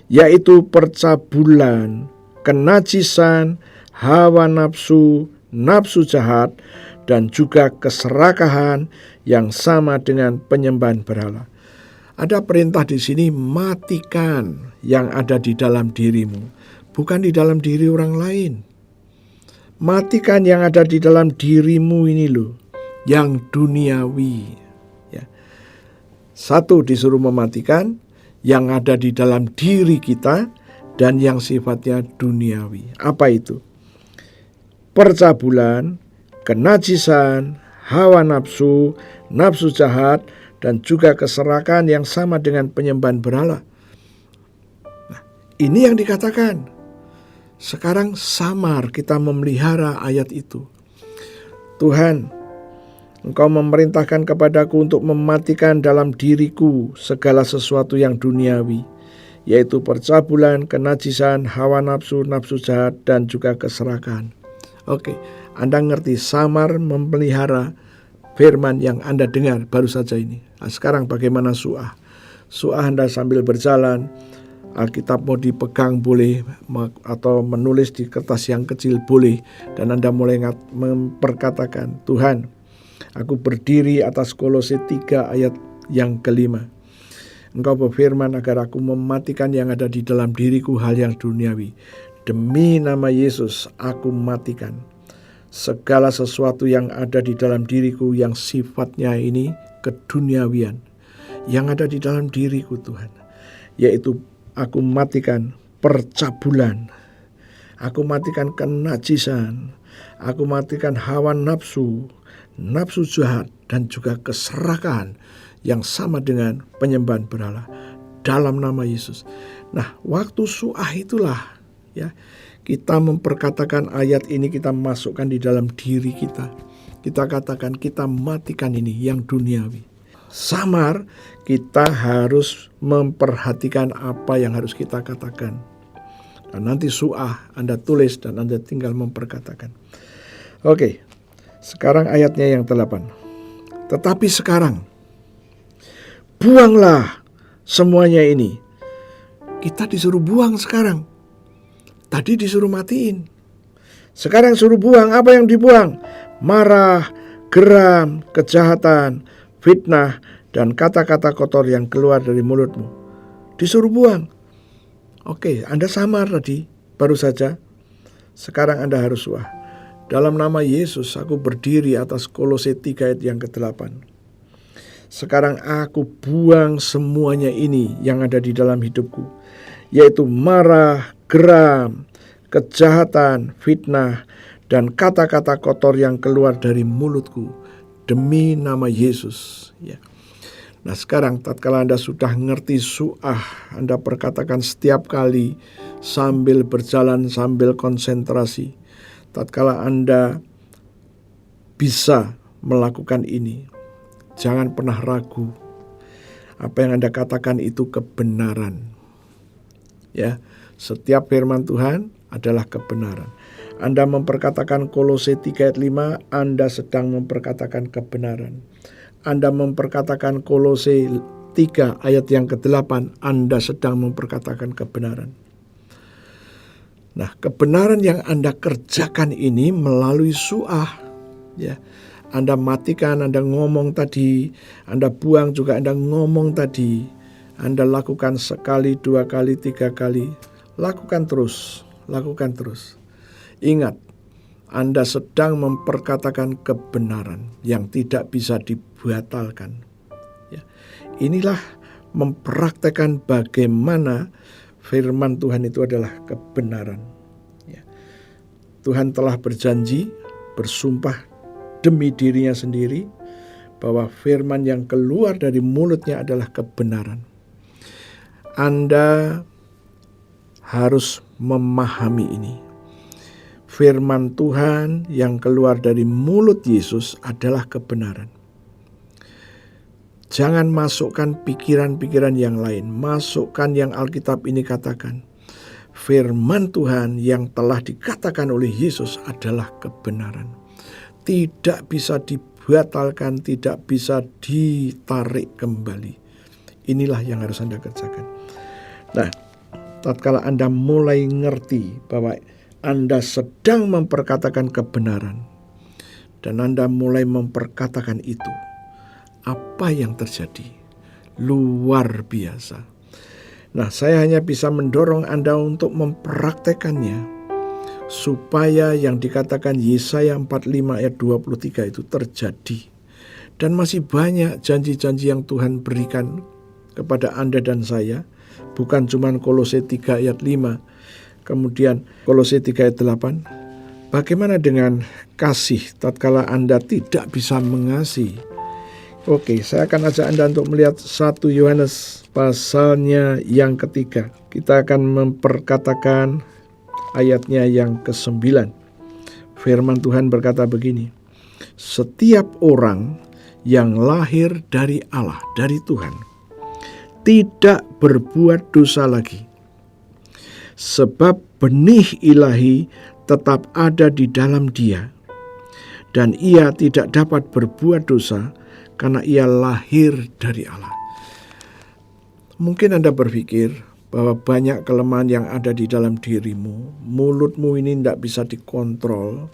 yaitu percabulan, kenajisan, hawa nafsu, nafsu jahat, dan juga keserakahan yang sama dengan penyembahan berhala. Ada perintah di sini, matikan yang ada di dalam dirimu, bukan di dalam diri orang lain. Matikan yang ada di dalam dirimu ini loh, yang duniawi. Ya. Satu, disuruh mematikan yang ada di dalam diri kita dan yang sifatnya duniawi. Apa itu? Percabulan, kenajisan, hawa nafsu, nafsu jahat, dan juga keserakan yang sama dengan penyembahan berhala. Nah, ini yang dikatakan. Sekarang samar kita memelihara ayat itu. Tuhan, Engkau memerintahkan kepadaku untuk mematikan dalam diriku segala sesuatu yang duniawi, yaitu percabulan, kenajisan, hawa nafsu, nafsu jahat, dan juga keserakan. Oke, Anda ngerti samar memelihara firman yang Anda dengar baru saja ini. Nah, sekarang bagaimana suah? Suah Anda sambil berjalan, Alkitab mau dipegang boleh, atau menulis di kertas yang kecil boleh, dan Anda mulai memperkatakan, Tuhan, aku berdiri atas Kolose 3 ayat yang kelima. Engkau berfirman agar aku mematikan yang ada di dalam diriku hal yang duniawi. Demi nama Yesus aku matikan segala sesuatu yang ada di dalam diriku yang sifatnya ini keduniawian, yang ada di dalam diriku Tuhan, yaitu aku matikan percabulan, aku matikan kenajisan, aku matikan hawa nafsu, nafsu jahat, dan juga keserakan yang sama dengan penyembahan berhala dalam nama Yesus. Nah, waktu suah itulah ya kita memperkatakan ayat ini, kita masukkan di dalam diri kita. Kita katakan kita matikan ini yang duniawi. Samar, kita harus memperhatikan apa yang harus kita katakan. Dan nanti suah Anda tulis dan Anda tinggal memperkatakan. Oke, sekarang ayatnya yang 8. Tetapi sekarang, buanglah semuanya ini. Kita disuruh buang sekarang. Tadi disuruh matiin. Sekarang suruh buang. Apa yang dibuang? Marah, geram, kejahatan, fitnah, dan kata-kata kotor yang keluar dari mulutmu. Disuruh buang. Oke, Anda samar tadi, baru saja. Sekarang Anda harus suah. Dalam nama Yesus, aku berdiri atas Kolose 3 ayat yang ke-8. Sekarang aku buang semuanya ini yang ada di dalam hidupku, yaitu marah, geram, kejahatan, fitnah, dan kata-kata kotor yang keluar dari mulutku demi nama Yesus. Ya. Nah, sekarang tatkala Anda sudah ngerti suah, Anda perkatakan setiap kali sambil berjalan, sambil konsentrasi. Tatkala Anda bisa melakukan ini, jangan pernah ragu. Apa yang Anda katakan itu kebenaran. Ya, setiap firman Tuhan adalah kebenaran. Anda memperkatakan Kolose 3 ayat 5, Anda sedang memperkatakan kebenaran. Anda memperkatakan Kolose 3 ayat yang ke-8, Anda sedang memperkatakan kebenaran. Nah, kebenaran yang Anda kerjakan ini melalui suah. Ya, Anda matikan, Anda ngomong tadi, Anda buang juga Anda ngomong tadi. Anda lakukan sekali, 2 kali, 3 kali. Lakukan terus, lakukan terus. Ingat, Anda sedang memperkatakan kebenaran yang tidak bisa dibatalkan. Ya. Inilah mempraktekkan bagaimana firman Tuhan itu adalah kebenaran. Ya. Tuhan telah berjanji, bersumpah demi dirinya sendiri, bahwa firman yang keluar dari mulutnya adalah kebenaran. Anda harus memahami ini. Firman Tuhan yang keluar dari mulut Yesus adalah kebenaran. Jangan masukkan pikiran-pikiran yang lain. Masukkan yang Alkitab ini katakan. Firman Tuhan yang telah dikatakan oleh Yesus adalah kebenaran. Tidak bisa dibatalkan, tidak bisa ditarik kembali. Inilah yang harus Anda kerjakan. Nah, tatkala Anda mulai ngerti bahwa Anda sedang memperkatakan kebenaran dan Anda mulai memperkatakan itu, apa yang terjadi? Luar biasa. Nah, saya hanya bisa mendorong Anda untuk mempraktekannya, supaya yang dikatakan Yesaya 45 ayat 23 itu terjadi. Dan masih banyak janji-janji yang Tuhan berikan kepada Anda dan saya, bukan cuma Kolose 3 ayat 5, kemudian Kolose 3 ayat 8. Bagaimana dengan kasih tatkala Anda tidak bisa mengasihi? Oke, saya akan ajak Anda untuk melihat 1 Yohanes pasalnya yang ketiga. Kita akan memperkatakan ayatnya yang ke-9. Firman Tuhan berkata begini, setiap orang yang lahir dari Allah, dari Tuhan, tidak berbuat dosa lagi. Sebab benih ilahi tetap ada di dalam dia, dan ia tidak dapat berbuat dosa karena ia lahir dari Allah. Mungkin Anda berpikir bahwa banyak kelemahan yang ada di dalam dirimu. Mulutmu ini tidak bisa dikontrol.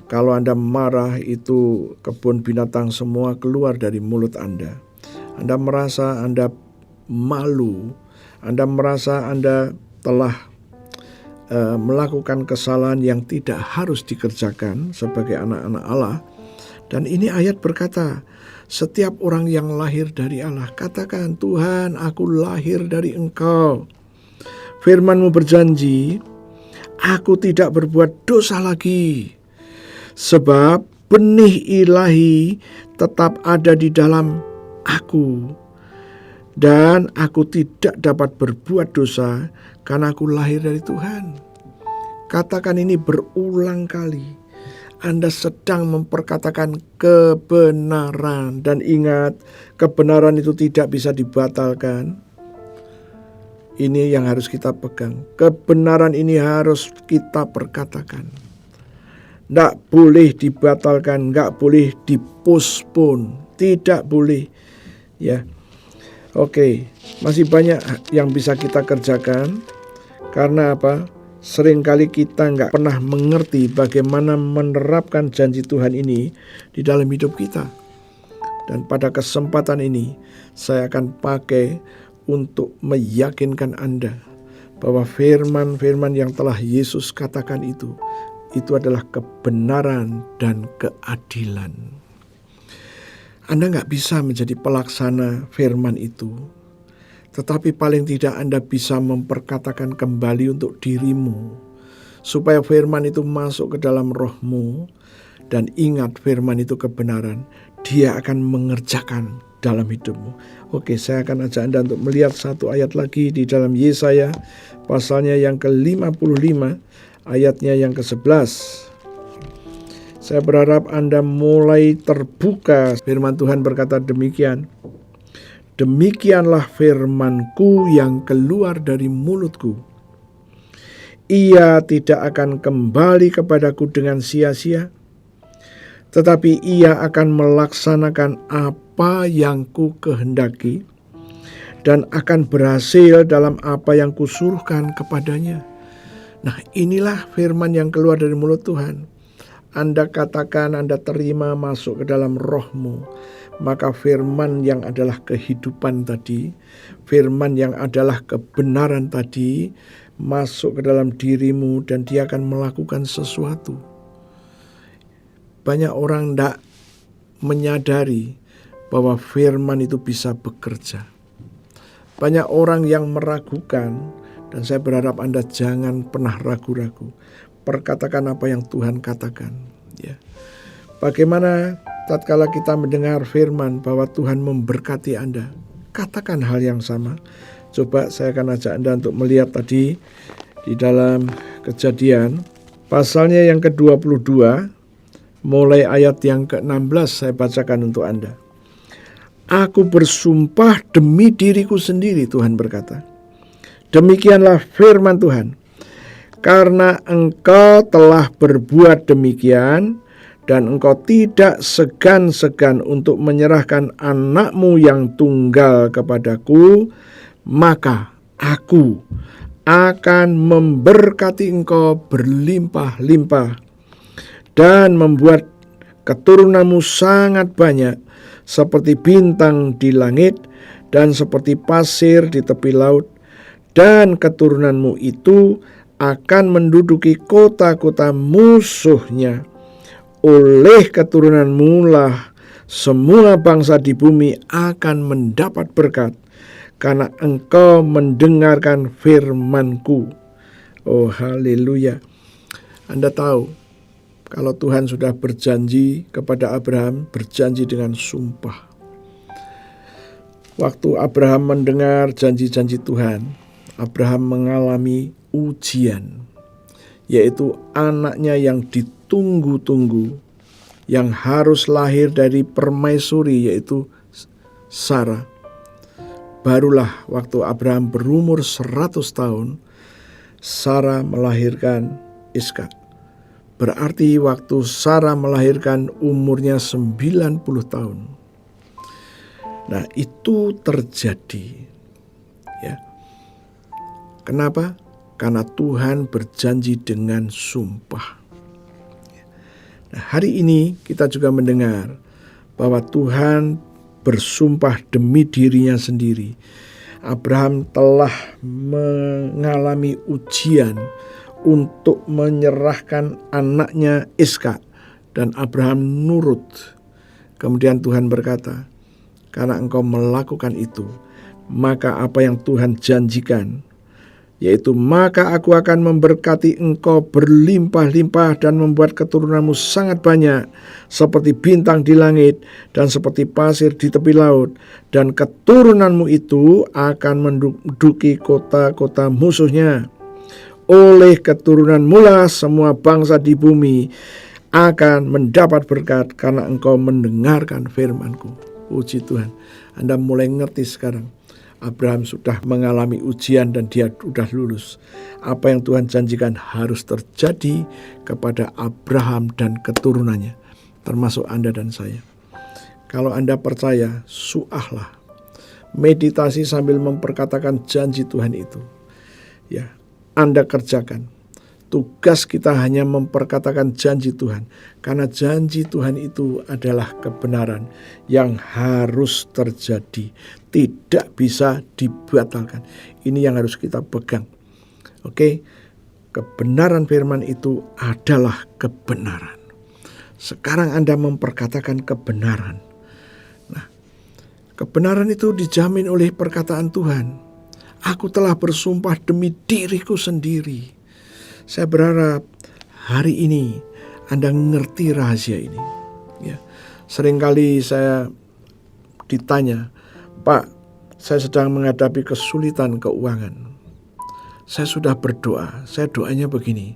Kalau Anda marah, itu kebun binatang semua keluar dari mulut Anda. Anda merasa Anda malu. Anda merasa Anda telah melakukan kesalahan yang tidak harus dikerjakan sebagai anak-anak Allah. Dan ini ayat berkata, setiap orang yang lahir dari Allah, katakan, Tuhan, aku lahir dari Engkau. Firman-Mu berjanji, aku tidak berbuat dosa lagi. Sebab benih ilahi tetap ada di dalam aku. Dan aku tidak dapat berbuat dosa karena aku lahir dari Tuhan. Katakan ini berulang kali. Anda sedang memperkatakan kebenaran. Dan ingat, kebenaran itu tidak bisa dibatalkan. Ini yang harus kita pegang. Kebenaran ini harus kita perkatakan. Tidak boleh dibatalkan, tidak boleh dipospon. Tidak boleh. Ya. Oke, masih banyak yang bisa kita kerjakan. Karena apa? Seringkali kita nggak pernah mengerti bagaimana menerapkan janji Tuhan ini di dalam hidup kita. Dan pada kesempatan ini, saya akan pakai untuk meyakinkan Anda bahwa firman-firman yang telah Yesus katakan itu adalah kebenaran dan keadilan. Anda nggak bisa menjadi pelaksana firman itu, tetapi paling tidak Anda bisa memperkatakan kembali untuk dirimu, supaya firman itu masuk ke dalam rohmu, dan ingat firman itu kebenaran, dia akan mengerjakan dalam hidupmu. Oke, saya akan ajak Anda untuk melihat satu ayat lagi di dalam Yesaya, pasalnya yang ke-55, ayatnya yang ke-11. Saya berharap Anda mulai terbuka. Firman Tuhan berkata demikian. Demikianlah firman-Ku yang keluar dari mulut-Ku. Ia tidak akan kembali kepadaku dengan sia-sia, tetapi ia akan melaksanakan apa yang Ku kehendaki dan akan berhasil dalam apa yang Kusuruhkan kepadanya. Nah, inilah firman yang keluar dari mulut Tuhan. Anda katakan, Anda terima masuk ke dalam rohmu, maka firman yang adalah kehidupan tadi, firman yang adalah kebenaran tadi, masuk ke dalam dirimu dan dia akan melakukan sesuatu. Banyak orang tidak menyadari bahwa firman itu bisa bekerja. Banyak orang yang meragukan, dan saya berharap Anda jangan pernah ragu-ragu. Perkatakan apa yang Tuhan katakan. Ya. Bagaimana tatkala kita mendengar firman bahwa Tuhan memberkati Anda, katakan hal yang sama. Coba saya akan ajak Anda untuk melihat tadi di dalam Kejadian, pasalnya yang ke-22, mulai ayat yang ke-16 saya bacakan untuk Anda. Aku bersumpah demi diriku sendiri, Tuhan berkata. Demikianlah firman Tuhan. Karena engkau telah berbuat demikian dan engkau tidak segan-segan untuk menyerahkan anakmu yang tunggal kepadaku, maka aku akan memberkati engkau berlimpah-limpah dan membuat keturunanmu sangat banyak seperti bintang di langit dan seperti pasir di tepi laut, dan keturunanmu itu akan menduduki kota-kota musuhnya. Oleh keturunanmu lah semua bangsa di bumi akan mendapat berkat, karena engkau mendengarkan firman-Ku. Oh, haleluya. Anda tahu, kalau Tuhan sudah berjanji kepada Abraham, berjanji dengan sumpah. Waktu Abraham mendengar janji-janji Tuhan, Abraham mengalami ujian, yaitu anaknya yang ditunggu-tunggu, yang harus lahir dari permaisuri, yaitu Sarah. Barulah waktu Abraham berumur 100 tahun, Sarah melahirkan Ishak. Berarti waktu Sarah melahirkan umurnya 90 tahun. Nah, itu terjadi. Ya. Kenapa? Karena Tuhan berjanji dengan sumpah. Nah, hari ini kita juga mendengar bahwa Tuhan bersumpah demi dirinya sendiri. Abraham telah mengalami ujian untuk menyerahkan anaknya Ishak, dan Abraham nurut. Kemudian Tuhan berkata, karena engkau melakukan itu, maka apa yang Tuhan janjikan, yaitu maka aku akan memberkati engkau berlimpah-limpah dan membuat keturunanmu sangat banyak, seperti bintang di langit dan seperti pasir di tepi laut, dan keturunanmu itu akan menduduki kota-kota musuhnya. Oleh keturunanmu lah semua bangsa di bumi akan mendapat berkat, karena engkau mendengarkan firman-Ku. Puji Tuhan. Anda mulai ngerti sekarang. Abraham sudah mengalami ujian dan dia sudah lulus. Apa yang Tuhan janjikan harus terjadi kepada Abraham dan keturunannya, termasuk Anda dan saya. Kalau Anda percaya, suahlah. Meditasi sambil memperkatakan janji Tuhan itu. Ya, Anda kerjakan. Tugas kita hanya memperkatakan janji Tuhan, karena janji Tuhan itu adalah kebenaran yang harus terjadi, tidak bisa dibatalkan. Ini yang harus kita pegang. Oke, kebenaran firman itu adalah kebenaran. Sekarang Anda memperkatakan kebenaran. Nah, kebenaran itu dijamin oleh perkataan Tuhan. Aku telah bersumpah demi diriku sendiri. Saya berharap hari ini Anda ngerti rahasia ini. Ya, seringkali saya ditanya, Pak, saya sedang menghadapi kesulitan keuangan. Saya sudah berdoa, saya doanya begini,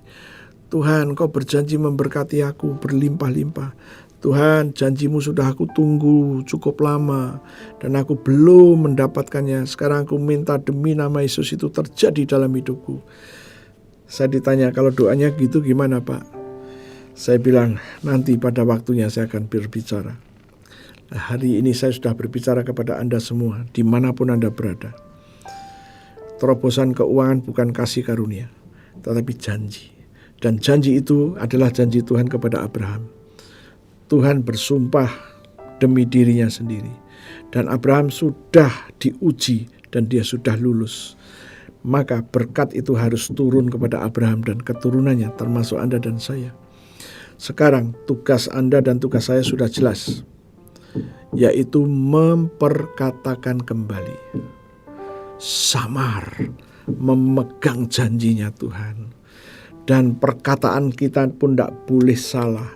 Tuhan, Kau berjanji memberkati aku berlimpah-limpah. Tuhan, janjimu sudah aku tunggu cukup lama dan aku belum mendapatkannya. Sekarang aku minta demi nama Yesus itu terjadi dalam hidupku. Saya ditanya, kalau doanya gitu gimana Pak? Saya bilang, nanti pada waktunya saya akan berbicara. Nah, hari ini saya sudah berbicara kepada Anda semua, dimanapun Anda berada. Terobosan keuangan bukan kasih karunia, tetapi janji. Dan janji itu adalah janji Tuhan kepada Abraham. Tuhan bersumpah demi dirinya sendiri. Dan Abraham sudah diuji dan dia sudah lulus. Maka berkat itu harus turun kepada Abraham dan keturunannya, termasuk Anda dan saya. Sekarang tugas Anda dan tugas saya sudah jelas, yaitu memperkatakan kembali. Samar memegang janjinya Tuhan. Dan perkataan kita pun tidak boleh salah.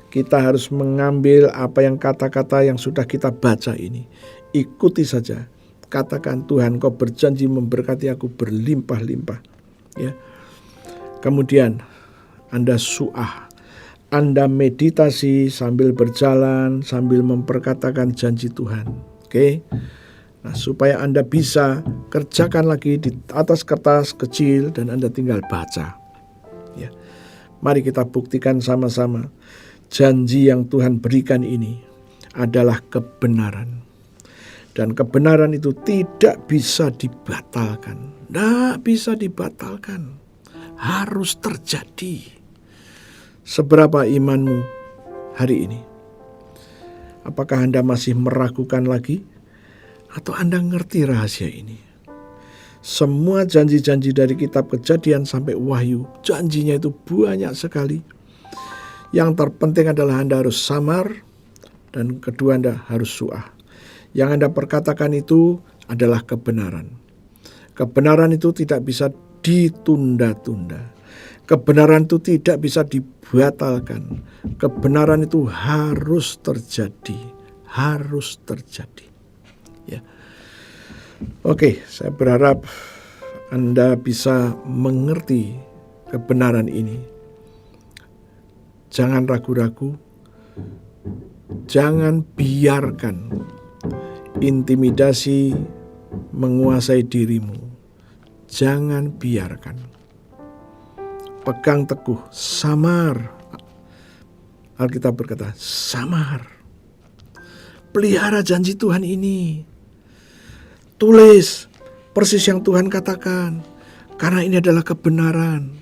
Kita harus mengambil apa yang kata-kata yang sudah kita baca ini. Ikuti saja. Katakan, Tuhan, Kau berjanji memberkati aku berlimpah-limpah. Ya. Kemudian Anda suah, Anda meditasi sambil berjalan, sambil memperkatakan janji Tuhan. Oke? Nah, supaya Anda bisa kerjakan lagi di atas kertas kecil dan Anda tinggal baca. Ya. Mari kita buktikan sama-sama. Janji yang Tuhan berikan ini adalah kebenaran. Dan kebenaran itu tidak bisa dibatalkan. Tidak bisa dibatalkan. Harus terjadi. Seberapa imanmu hari ini? Apakah Anda masih meragukan lagi? Atau Anda ngerti rahasia ini? Semua janji-janji dari kitab Kejadian sampai Wahyu, janjinya itu banyak sekali. Yang terpenting adalah Anda harus samar, dan kedua Anda harus su'ah. Yang Anda perkatakan itu adalah kebenaran. Kebenaran itu tidak bisa ditunda-tunda. Kebenaran itu tidak bisa dibatalkan. Kebenaran itu harus terjadi. Harus terjadi. Ya. Oke, saya berharap Anda bisa mengerti kebenaran ini. Jangan ragu-ragu. Jangan biarkan intimidasi menguasai dirimu. Jangan biarkan. Pegang teguh, samar. Alkitab berkata, samar. Pelihara janji Tuhan ini. Tulis persis yang Tuhan katakan, karena ini adalah kebenaran.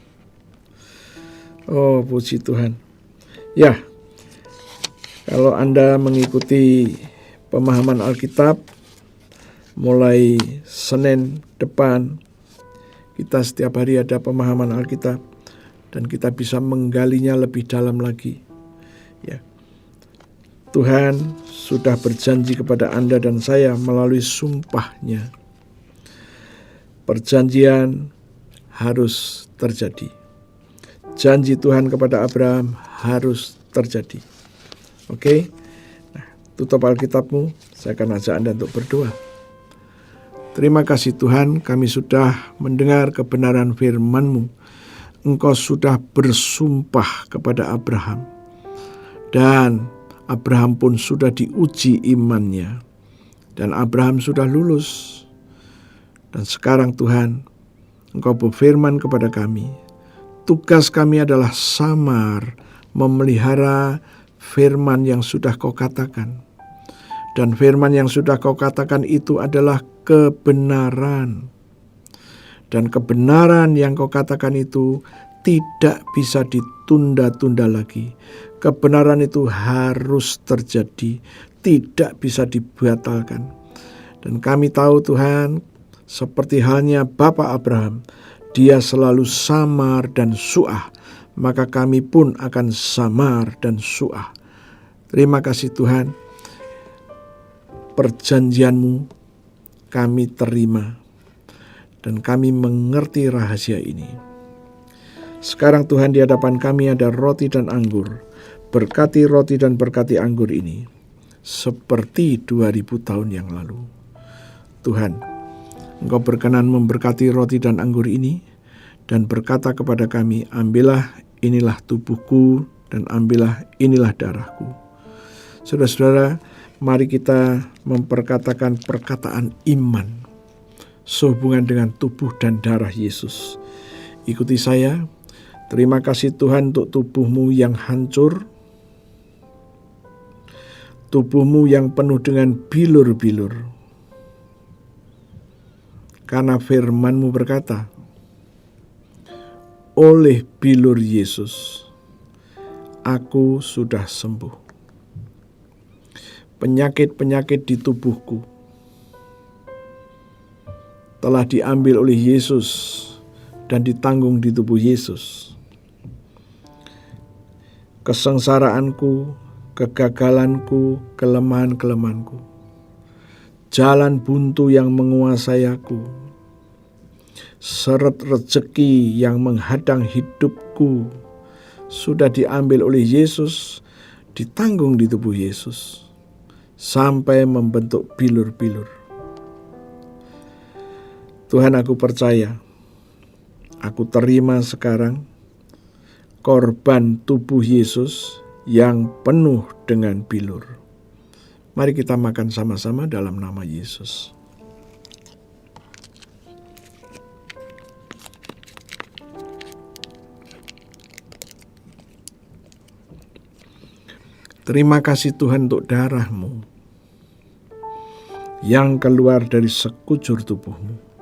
Oh, puji Tuhan. Ya, kalau Anda mengikuti pemahaman Alkitab, mulai Senin depan, kita setiap hari ada pemahaman Alkitab, dan kita bisa menggalinya lebih dalam lagi. Ya, Tuhan sudah berjanji kepada Anda dan saya melalui sumpahnya. Perjanjian harus terjadi. Janji Tuhan kepada Abraham harus terjadi. Oke? Nah, tutup Alkitabmu, saya akan ajak Anda untuk berdoa. Terima kasih Tuhan, kami sudah mendengar kebenaran firman-Mu. Engkau sudah bersumpah kepada Abraham. Dan Abraham pun sudah diuji imannya. Dan Abraham sudah lulus. Dan sekarang Tuhan, Engkau berfirman kepada kami, tugas kami adalah samar memelihara firman yang sudah Kau katakan. Dan firman yang sudah Kau katakan itu adalah kebenaran. Dan kebenaran yang Kau katakan itu tidak bisa ditunda-tunda lagi. Kebenaran itu harus terjadi, tidak bisa dibatalkan. Dan kami tahu Tuhan, seperti halnya Bapak Abraham, dia selalu samar dan su'ah, maka kami pun akan samar dan su'ah. Terima kasih Tuhan, perjanjian-Mu kami terima, dan kami mengerti rahasia ini. Sekarang Tuhan, di hadapan kami ada roti dan anggur. Berkati roti dan berkati anggur ini seperti 2000 tahun yang lalu. Tuhan, Engkau berkenan memberkati roti dan anggur ini dan berkata kepada kami, ambillah inilah tubuhku dan ambillah inilah darahku. Saudara-saudara, mari kita memperkatakan perkataan iman sehubungan dengan tubuh dan darah Yesus. Ikuti saya. Terima kasih Tuhan untuk tubuh-Mu yang hancur, tubuh-Mu yang penuh dengan bilur-bilur. Karena firman-Mu berkata, oleh bilur Yesus, aku sudah sembuh. Penyakit-penyakit di tubuhku telah diambil oleh Yesus dan ditanggung di tubuh Yesus. Kesengsaraanku, kegagalanku, kelemahan-kelemahanku, jalan buntu yang menguasai aku, seret rezeki yang menghadang hidupku, sudah diambil oleh Yesus, ditanggung di tubuh Yesus, sampai membentuk bilur-bilur. Tuhan, aku percaya, aku terima sekarang korban tubuh Yesus yang penuh dengan bilur. Mari kita makan sama-sama dalam nama Yesus. Terima kasih Tuhan untuk darah-Mu yang keluar dari sekujur tubuh-Mu.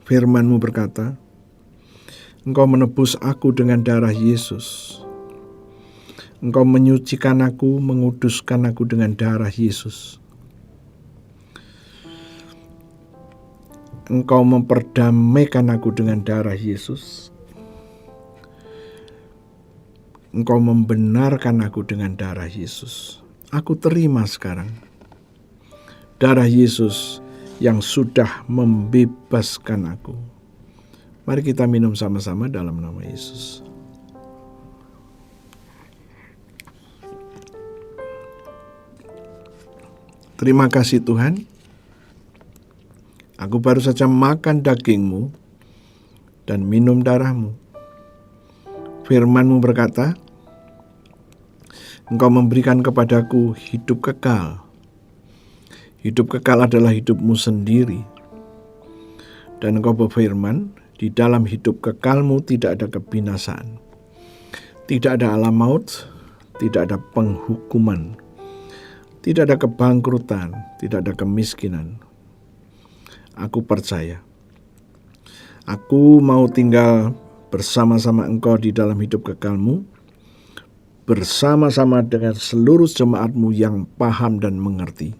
Firman-Mu berkata, Engkau menebus aku dengan darah Yesus. Engkau menyucikan aku, menguduskan aku dengan darah Yesus. Engkau memperdamaikan aku dengan darah Yesus. Engkau membenarkan aku dengan darah Yesus. Aku terima sekarang darah Yesus yang sudah membebaskan aku. Mari kita minum sama-sama dalam nama Yesus. Terima kasih Tuhan. Aku baru saja makan daging-Mu dan minum darah-Mu. Firman-Mu berkata, Engkau memberikan kepadaku hidup kekal. Hidup kekal adalah hidup-Mu sendiri. Dan Engkau berfirman, di dalam hidup kekal-Mu tidak ada kebinasaan. Tidak ada alam maut, tidak ada penghukuman, tidak ada kebangkrutan, tidak ada kemiskinan. Aku percaya. Aku mau tinggal bersama-sama Engkau di dalam hidup kekal-Mu, bersama-sama dengan seluruh jemaat-Mu yang paham dan mengerti.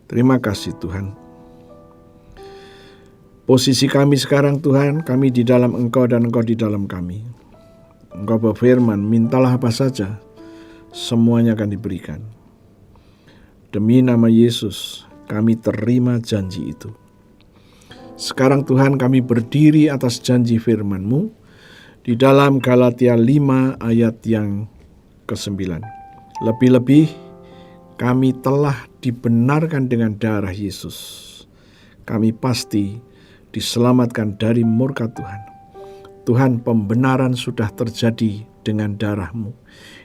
Terima kasih Tuhan. Posisi kami sekarang Tuhan, kami di dalam Engkau dan Engkau di dalam kami. Engkau berfirman, mintalah apa saja, semuanya akan diberikan. Demi nama Yesus, kami terima janji itu. Sekarang Tuhan kami berdiri atas janji firman-Mu di dalam Galatia 5 ayat yang ke-9. Lebih-lebih kami telah dibenarkan dengan darah Yesus. Kami pasti diselamatkan dari murka Tuhan. Tuhan, pembenaran sudah terjadi dengan darah-Mu.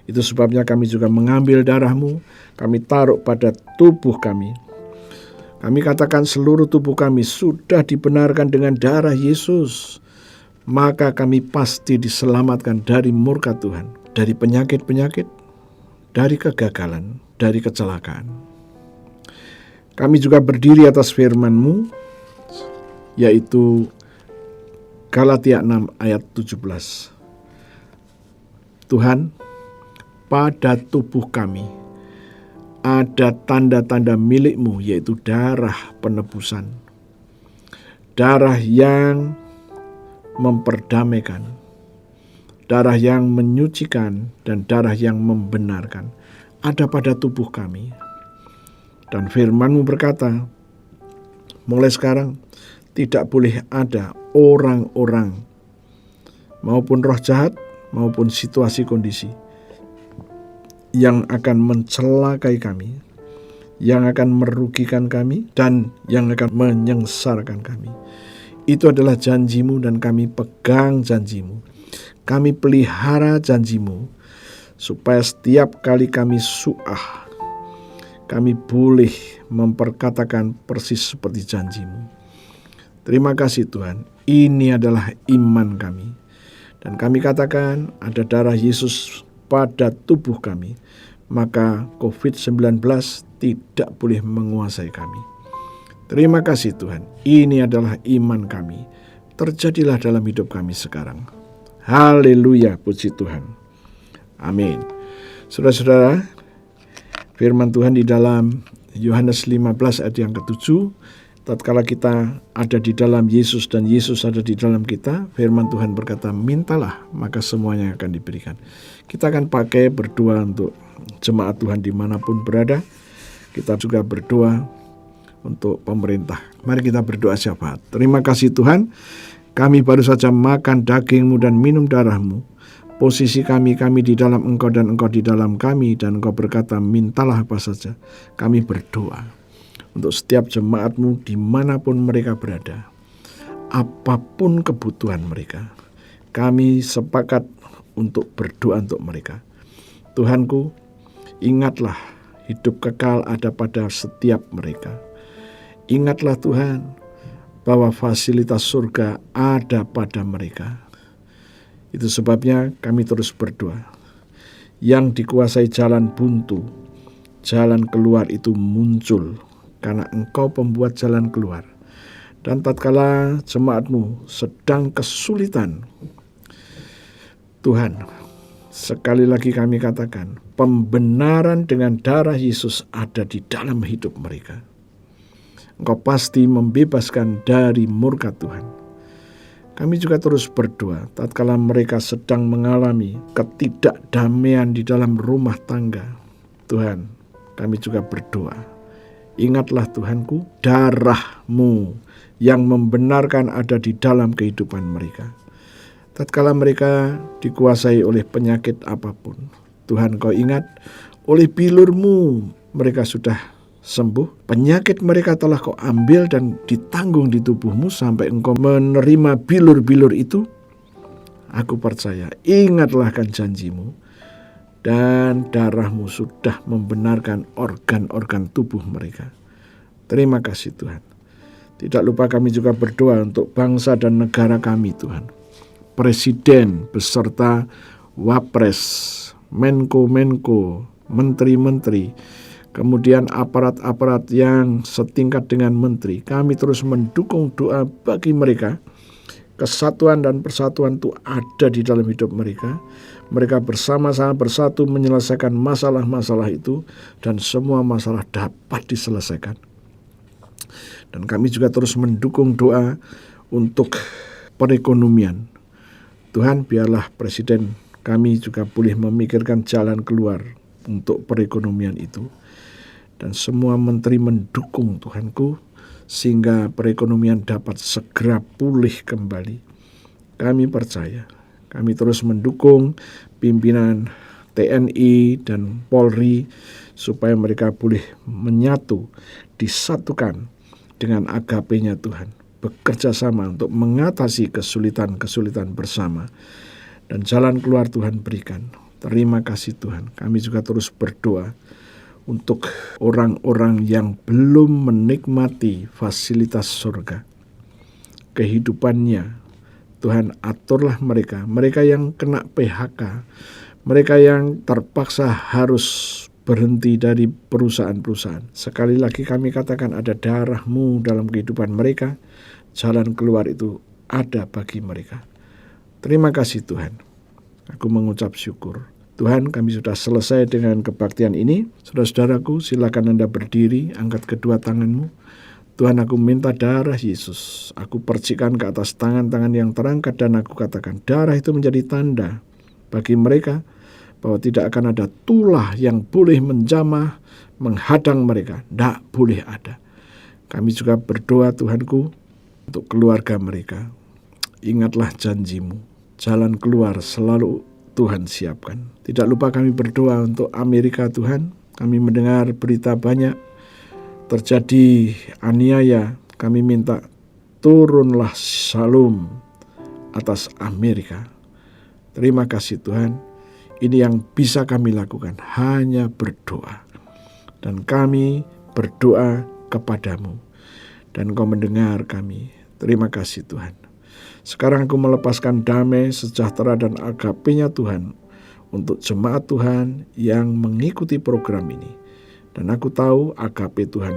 Itu sebabnya kami juga mengambil darah-Mu, kami taruh pada tubuh kami. Kami katakan seluruh tubuh kami sudah dibenarkan dengan darah Yesus. Maka kami pasti diselamatkan dari murka Tuhan, dari penyakit-penyakit, dari kegagalan, dari kecelakaan. Kami juga berdiri atas firman-Mu, yaitu Galatia 6 ayat 17. Tuhan, pada tubuh kami ada tanda-tanda milik-Mu, yaitu darah penebusan, darah yang memperdamaikan, darah yang menyucikan, dan darah yang membenarkan ada pada tubuh kami. Dan firman-Mu berkata, mulai sekarang tidak boleh ada orang-orang maupun roh jahat maupun situasi kondisi yang akan mencelakai kami, yang akan merugikan kami, dan yang akan menyengsarakan kami. Itu adalah janji-Mu dan kami pegang janji-Mu. Kami pelihara janji-Mu supaya setiap kali kami su'ah, kami boleh memperkatakan persis seperti janji-Mu. Terima kasih Tuhan, ini adalah iman kami. Dan kami katakan ada darah Yesus pada tubuh kami, maka COVID-19 tidak boleh menguasai kami. Terima kasih Tuhan, ini adalah iman kami. Terjadilah dalam hidup kami sekarang. Haleluya, puji Tuhan. Amin. Saudara-saudara, firman Tuhan di dalam Yohanes 15 ayat yang ke-7, tatkala kita ada di dalam Yesus dan Yesus ada di dalam kita, firman Tuhan berkata, mintalah maka semuanya akan diberikan. Kita akan pakai berdoa untuk jemaat Tuhan dimanapun berada. Kita juga berdoa untuk pemerintah. Mari kita berdoa syafaat. Terima kasih Tuhan, kami baru saja makan daging-Mu dan minum darah-Mu. Posisi kami di dalam Engkau dan Engkau di dalam kami, dan Engkau berkata, mintalah apa saja. Kami berdoa untuk setiap jemaat-Mu dimanapun mereka berada, apapun kebutuhan mereka, kami sepakat untuk berdoa untuk mereka. Tuhanku, ingatlah hidup kekal ada pada setiap mereka. Ingatlah Tuhan bahwa fasilitas surga ada pada mereka. Itu sebabnya kami terus berdoa. Yang dikuasai jalan buntu, jalan keluar itu muncul, karena Engkau pembuat jalan keluar. Dan tatkala jemaat-Mu sedang kesulitan, Tuhan, sekali lagi kami katakan, pembenaran dengan darah Yesus ada di dalam hidup mereka. Engkau pasti membebaskan dari murka Tuhan. Kami juga terus berdoa tatkala mereka sedang mengalami ketidakdamaian di dalam rumah tangga. Tuhan, kami juga berdoa, ingatlah Tuhanku, darah-Mu yang membenarkan ada di dalam kehidupan mereka. Tatkala mereka dikuasai oleh penyakit apapun, Tuhan, Kau ingat, oleh bilur-Mu mereka sudah sembuh. Penyakit mereka telah Kau ambil dan ditanggung di tubuh-Mu sampai Engkau menerima bilur-bilur itu. Aku percaya, ingatlah kan janji-Mu, dan darah-Mu sudah membenarkan organ-organ tubuh mereka. Terima kasih Tuhan. Tidak lupa kami juga berdoa untuk bangsa dan negara kami Tuhan. Presiden beserta Wapres, Menko-Menko, Menteri-Menteri, kemudian aparat-aparat yang setingkat dengan menteri. Kami terus mendukung doa bagi mereka. Kesatuan dan persatuan itu ada di dalam hidup mereka. Mereka bersama-sama bersatu menyelesaikan masalah-masalah itu, dan semua masalah dapat diselesaikan. Dan kami juga terus mendukung doa untuk perekonomian. Tuhan, biarlah Presiden kami juga boleh memikirkan jalan keluar untuk perekonomian itu. Dan semua menteri mendukung Tuhanku, sehingga perekonomian dapat segera pulih kembali. Kami percaya, kami terus mendukung pimpinan TNI dan Polri, supaya mereka boleh menyatu, disatukan dengan agape-Nya Tuhan, bekerja sama untuk mengatasi kesulitan-kesulitan bersama. Dan jalan keluar Tuhan berikan. Terima kasih Tuhan. Kami juga terus berdoa untuk orang-orang yang belum menikmati fasilitas surga. Kehidupannya, Tuhan aturlah mereka. Mereka yang kena PHK, mereka yang terpaksa harus berhenti dari perusahaan-perusahaan. Sekali lagi kami katakan, ada darah-Mu dalam kehidupan mereka. Jalan keluar itu ada bagi mereka. Terima kasih Tuhan. Aku mengucap syukur. Tuhan, kami sudah selesai dengan kebaktian ini. Saudara-saudaraku, silakan Anda berdiri, angkat kedua tanganmu. Tuhan, aku minta darah Yesus. Aku percikan ke atas tangan-tangan yang terangkat, dan aku katakan, darah itu menjadi tanda bagi mereka bahwa tidak akan ada tulah yang boleh menjamah, menghadang mereka. Tidak boleh ada. Kami juga berdoa Tuhanku untuk keluarga mereka. Ingatlah janji-Mu. Jalan keluar selalu Tuhan siapkan. Tidak lupa kami berdoa untuk Amerika Tuhan. Kami mendengar berita banyak terjadi aniaya. Kami minta turunlah shalom atas Amerika. Terima kasih Tuhan. Ini yang bisa kami lakukan, hanya berdoa. Dan kami berdoa kepadamu, dan Engkau mendengar kami. Terima kasih Tuhan. Sekarang aku melepaskan damai, sejahtera, dan agape-Nya Tuhan untuk jemaat Tuhan yang mengikuti program ini. Dan aku tahu agape Tuhan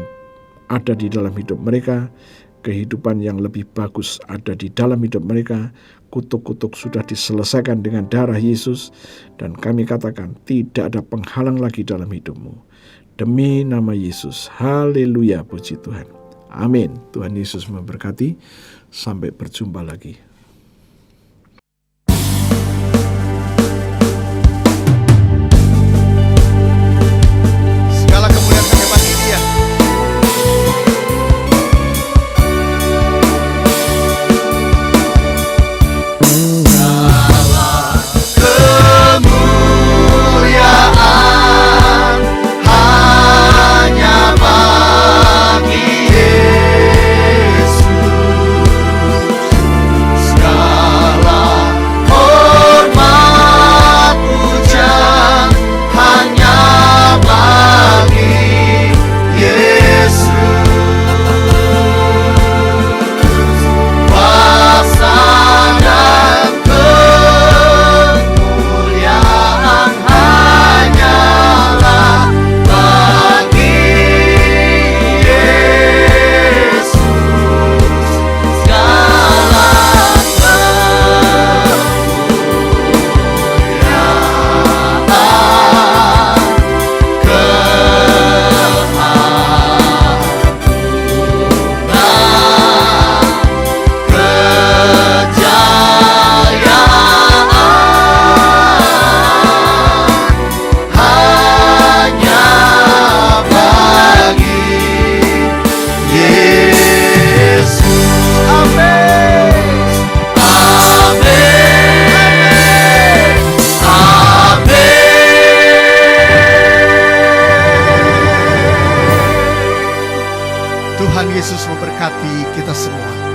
ada di dalam hidup mereka. Kehidupan yang lebih bagus ada di dalam hidup mereka. Kutuk-kutuk sudah diselesaikan dengan darah Yesus. Dan kami katakan tidak ada penghalang lagi dalam hidupmu. Demi nama Yesus. Haleluya, puji Tuhan. Amin. Tuhan Yesus memberkati. Sampai berjumpa lagi. Segala kemuliaan hanya bagi Dia. Kemuliaan hanya bagi Yesus. Tuhan Yesus memberkati kita semua.